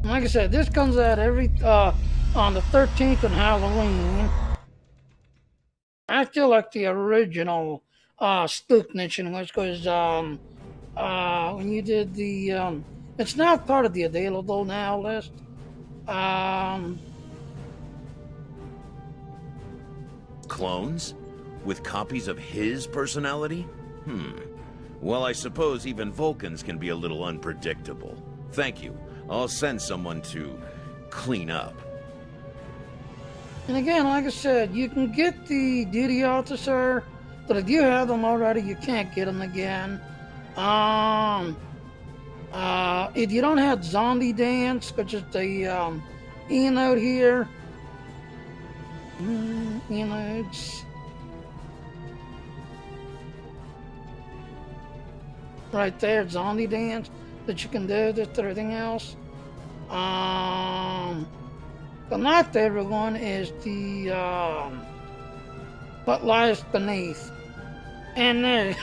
Like I said, this comes out every on the 13th on Halloween. I still like the original Spook Nation, which was when you did the it's now part of the available now list. Clones? With copies of his personality? Well, I suppose even Vulcans can be a little unpredictable. Thank you. I'll send someone to clean up. And again, like I said, you can get the duty officer, but if you have them already, you can't get them again. If you don't have Zombie Dance, which is the E-note here, E-notes. Right there, Zombie Dance, that you can do this to everything else. But not everyone is the What Lies Beneath. And there,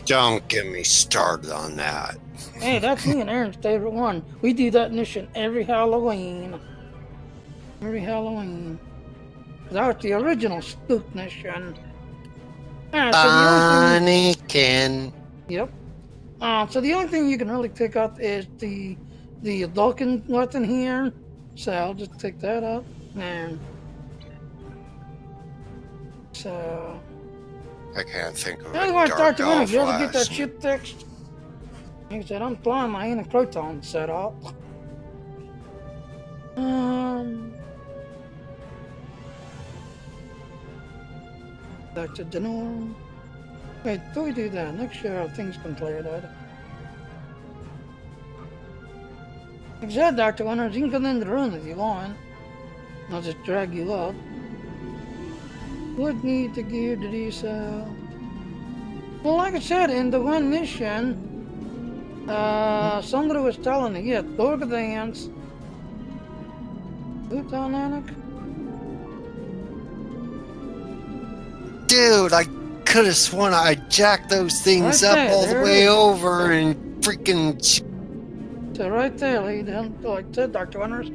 Don't get me started on that. hey, that's me and Aaron's favorite one. We do that mission every Halloween. Every Halloween. That was the original Spook Mission. Alright, so the only thing... Anakin. Yep. So the only thing you can really pick up is the Vulcan weapon here. So I'll just pick that up. And so I can't think of I a want to start dark to elf you ever get that last. shit fixed? Like I said, I'm flying my anti-proton set up. Back to the norm. Wait, before we do that, make sure things completed. Like I said, Dr. Winters, you can come in the room if you want. I'll just drag you up. Would need the gear to do so. Well, like I said, in the one mission, somebody was telling me, yeah, go to the dance. Who's dynamic? Dude, I could have sworn I jacked those things Right up there, all the there it way is. over and freaking. So right there, like I said, Dr. Winters,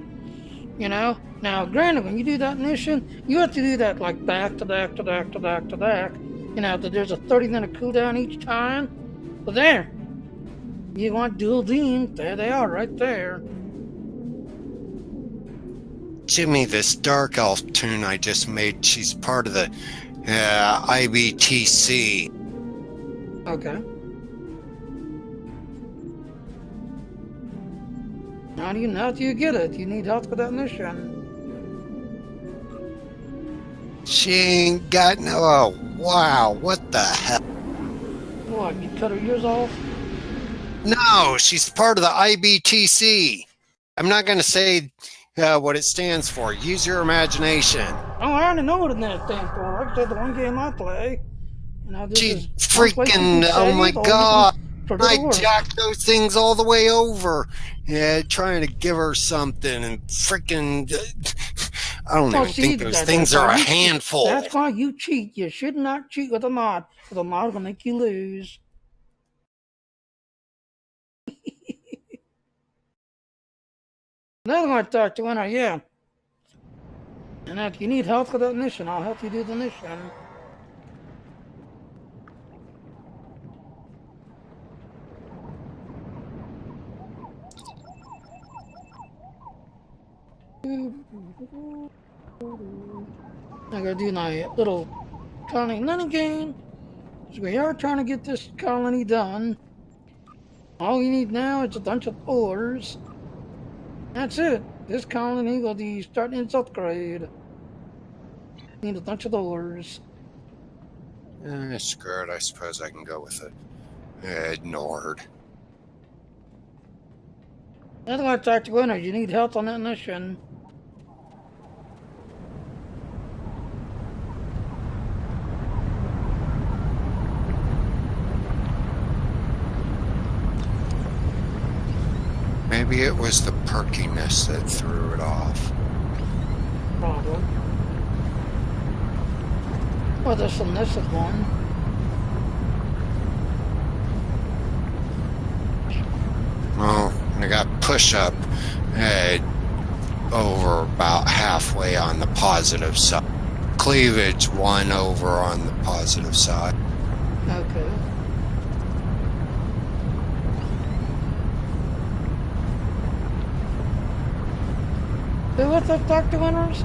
you know. Now, granted, when you do that mission, you have to do that like back to back to back to back to back. You know, there's a 30-minute cooldown each time. But there, you want dual beam, there they are, right there. Jimmy, this Dark Elf tune I just made, she's part of the IBTC. Okay. How do you get it? You need help with that mission. She ain't got no. Oh, wow, what the hell? What, you cut her ears off? No, she's part of the IBTC. I'm not going to say what it stands for. Use your imagination. Oh, I already know what that stands for. Like I said, the one game I play. You know, this She is one place you freaking, can oh save, my or you god. can put it I to work. jacked those things all the way over. Yeah, trying to give her something and freaking. I don't Well, even see, think those things that's are why a you cheat. handful. That's why you cheat. You should not cheat with a mod. Because a mod will make you lose. Another one I talked to Winter, yeah. And if you need help with that mission, I'll help you do the mission. I gotta do my little colony running game. So we are trying to get this colony done. All you need now is a bunch of ores. That's it. This colony will be starting its upgrade. Need a bunch of ores. Screw it. I suppose I can go with it. Ignored. That's why I talked to Winter. You need help on that mission. Maybe it was the perkiness that threw it off. Problem. Well, there's some this is one. Well, I got push-up over about halfway on the positive side. Cleavage 1 over on the positive side. Okay. So what's up, Dr. Winters?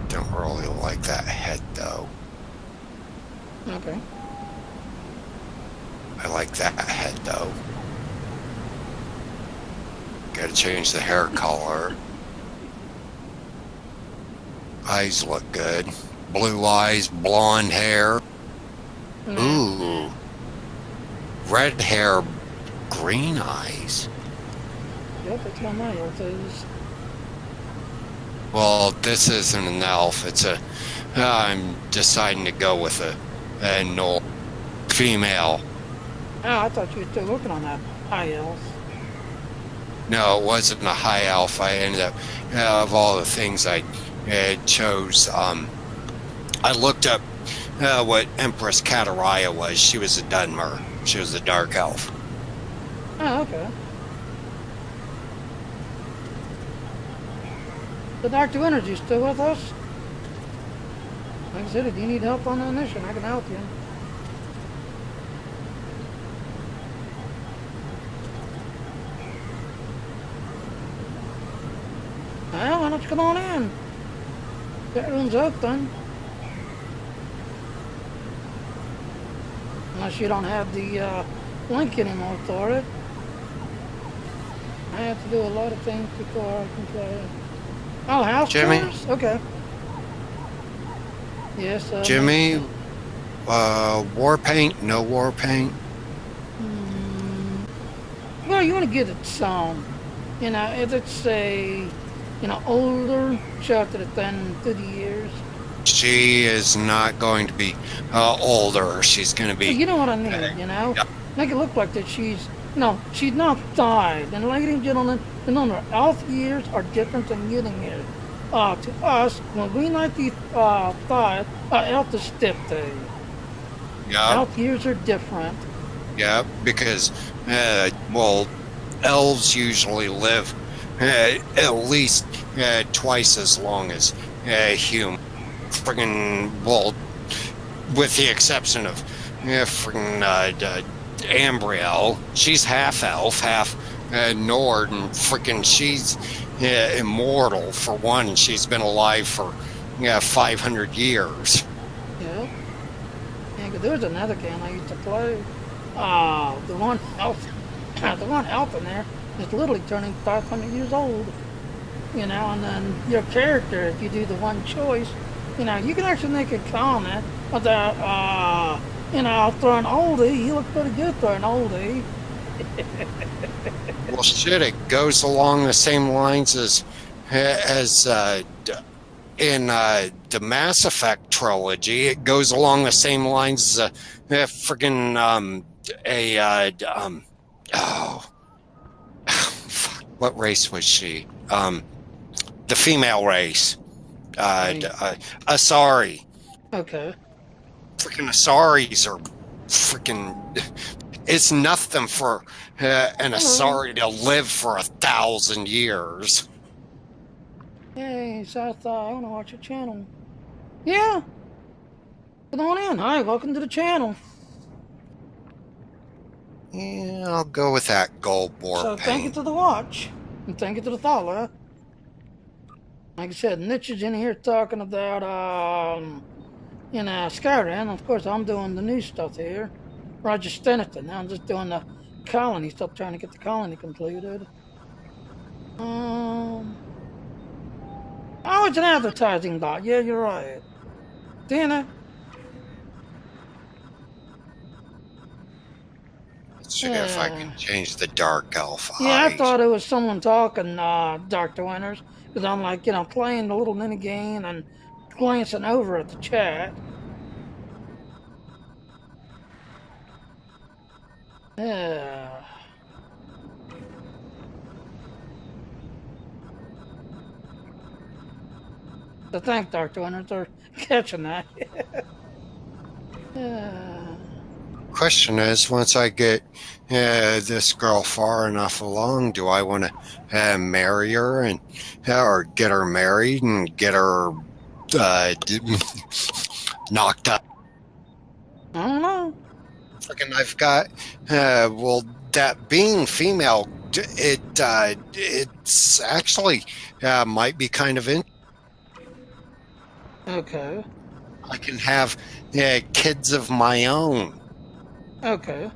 Don't really like that head, though. Okay. I like that head, though. Gotta change the hair color. Eyes look good. Blue eyes, blonde hair. Ooh. Red hair, green eyes. Yep, that's what my elf is. Well, this isn't an elf. It's a. I'm deciding to go with a no female. Oh, I thought you were still working on that high elf. No, it wasn't a high elf. I ended up of all the things I chose. I looked up what Empress Kataraya was. She was a Dunmer. She was a dark elf. Oh, okay. So Dr. Winters, you still with us? Like I said, if you need help on that mission, I can help you. Well, why don't you come on in? That room's open. Unless you don't have the link anymore for it. I have to do a lot of things before I can play. Oh, house Jimmy? tours? Okay. Yes, Jimmy, war paint, no war paint? Well, you want to get it some. You know, if it's a, older, show it to the 10, 30 years. She is not going to be older. She's going to be... Well, you know what I mean, Yeah. Make it look like that she's not died. And ladies and gentlemen, remember, health years are different than getting years. To us, when we 95, health is 50. Yeah. Health years are different. Yeah, because, elves usually live at least twice as long as human. With the exception of Ambriel. She's half elf, half Nord, and she's immortal for one. She's been alive for 500 years. Yeah. Yeah, 'cause there was another game I used to play. The one elf in there is literally turning 500 years old. And then your character, if you do the one choice, you can actually make a comment about, for an oldie, you look pretty good for an oldie. Well, shit, it goes along the same lines as in the Mass Effect trilogy. It goes along the same lines as what race was she? The female race. Asari. Okay. Asaris are it's nothing for an Asari to live for 1,000 years. Hey, so I thought I want to watch your channel. Yeah. Come on in. Hi, welcome to the channel. Yeah, I'll go with that gold war So paint. thank you to the watch. And thank you to the follow. Like I said, Niche is in here talking about, Skyrim. Of course, I'm doing the new stuff here. Roger Steniton. Now I'm just doing the colony stuff, trying to get the colony completed. Oh, it's an advertising bot. Yeah, you're right. Dana. Let's see if I can change the dark elf eyes. Yeah, I thought it was someone talking, Dr. Winters, because I'm like, playing the little mini game and glancing over at the chat. Yeah. So thank Dr. Winters for catching that. Question is, once I get this girl far enough along, do I want to marry her and or get her married and get her knocked up? I don't know. I've got that being female, it's actually might be kind of in. Okay. I can have kids of my own. Okay.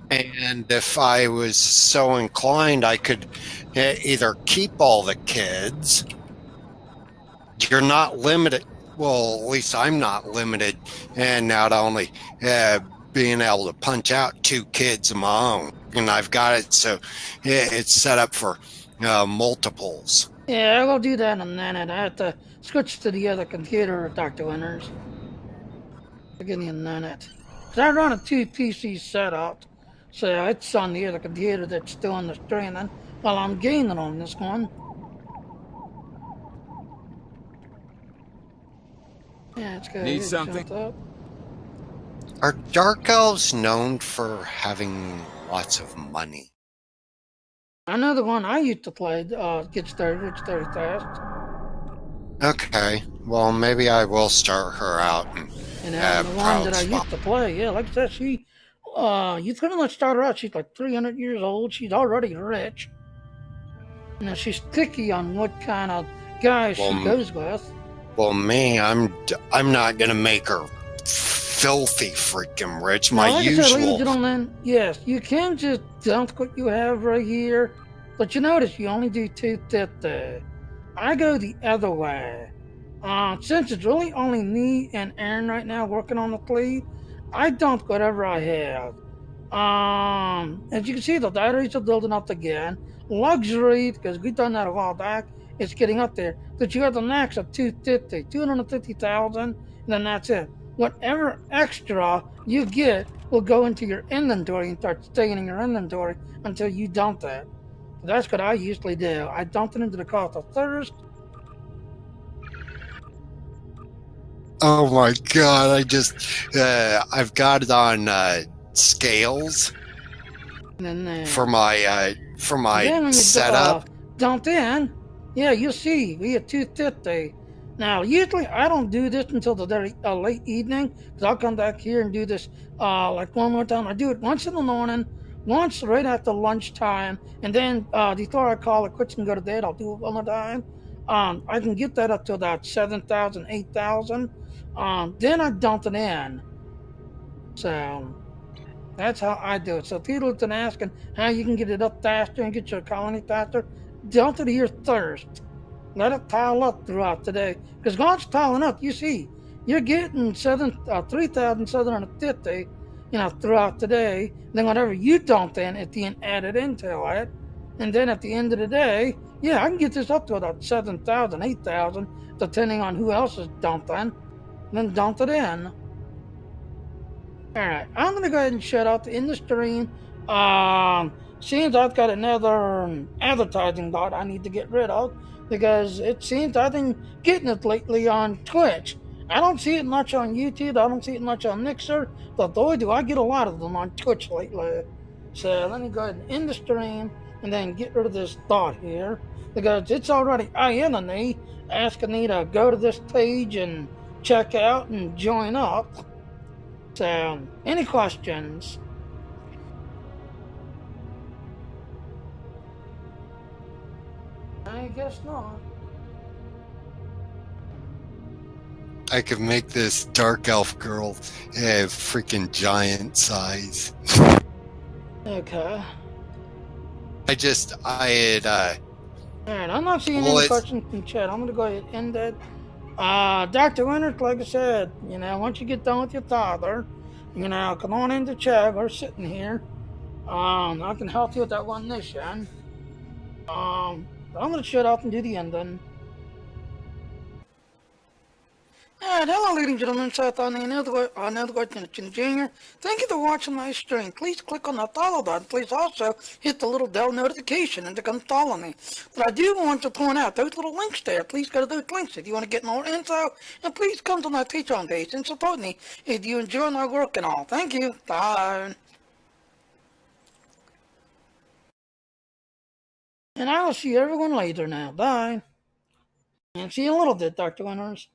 And if I was so inclined, I could either keep all the kids. You're not limited. Well, at least I'm not limited. And not only being able to punch out 2 kids of my own. And I've got it so it's set up for multiples. Yeah, I'll do that in a minute. I have to switch to the other computer, Dr. Winters. Give me a minute. I run a 2 PC setup, so it's on the other computer that's doing the streaming while I'm gaming on this one. Yeah, it's good. Need something? Are dark elves known for having lots of money? Another one I used to play gets 30 fast. Okay, well, maybe I will start her out and And the one that I used to play, yeah, like I said, she, you couldn't let start her out. She's like 300 years old. She's already rich. Now she's picky on what kind of guys she goes with. Well, me, I'm not gonna make her filthy freaking rich. Now, My like usual. I said, ladies and gentlemen, yes, you can just dump what you have right here, but you notice you only do 250. I go the other way. Since it's really only me and Aaron right now working on the fleet, I dump whatever I have. As you can see, the batteries are building up again. Luxury, because we've done that a while back, it's getting up there. But you have the max of 250,000, and then that's it. Whatever extra you get will go into your inventory and start staying in your inventory until you dump it. That's what I usually do. I dump it into the cost of thirst. Oh my god! I've got it on scales And then for my then when setup. Dump in, yeah, you'll see we have 250. Now, usually I don't do this until the very late evening because I'll come back here and do this like one more time. I do it once in the morning, once right after lunchtime, and then before I call it quits and go to bed, I'll do it one more time. I can get that up to about 7,000, 8,000. Then I dump it in. So that's how I do it. So people have been asking how you can get it up faster and get your colony faster. Dump it to your thirst. Let it pile up throughout the day. Because God's piling up, you see, you're getting 3,750, throughout the day. Then whatever you dump in, it's being added into it. And then at the end of the day, yeah, I can get this up to about 7,000, 8,000, depending on who else is dumping. Then dump it in. Alright, I'm going to go ahead and shut out the end of the stream. Seems I've got another advertising bot I need to get rid of because it seems I've been getting it lately on Twitch. I don't see it much on YouTube, I don't see it much on Mixer, but boy do I get a lot of them on Twitch lately. So let me go ahead and end the stream and then get rid of this bot here because it's already IMing me, asking me to go to this page and check out and join up. So, any questions? I guess not. I could make this dark elf girl freaking giant size. Okay. I had Alright, I'm not seeing any questions from chat. I'm gonna go ahead and end it. Dr. Winters, like I said, once you get done with your father, come on into chat. We're sitting here. I can help you with that one mission. I'm gonna shut off and do the ending. Alright, hello ladies and gentlemen, Seth on another Jr. Thank you for watching my stream. Please click on the follow button. Please also hit the little bell notification and to come follow me. But I do want to point out those little links there. Please go to those links if you want to get more info. And please come to my Patreon page and support me if you enjoy my work and all. Thank you. Bye. And I will see everyone later now. Bye. And see you in a little bit, Dr. Winters.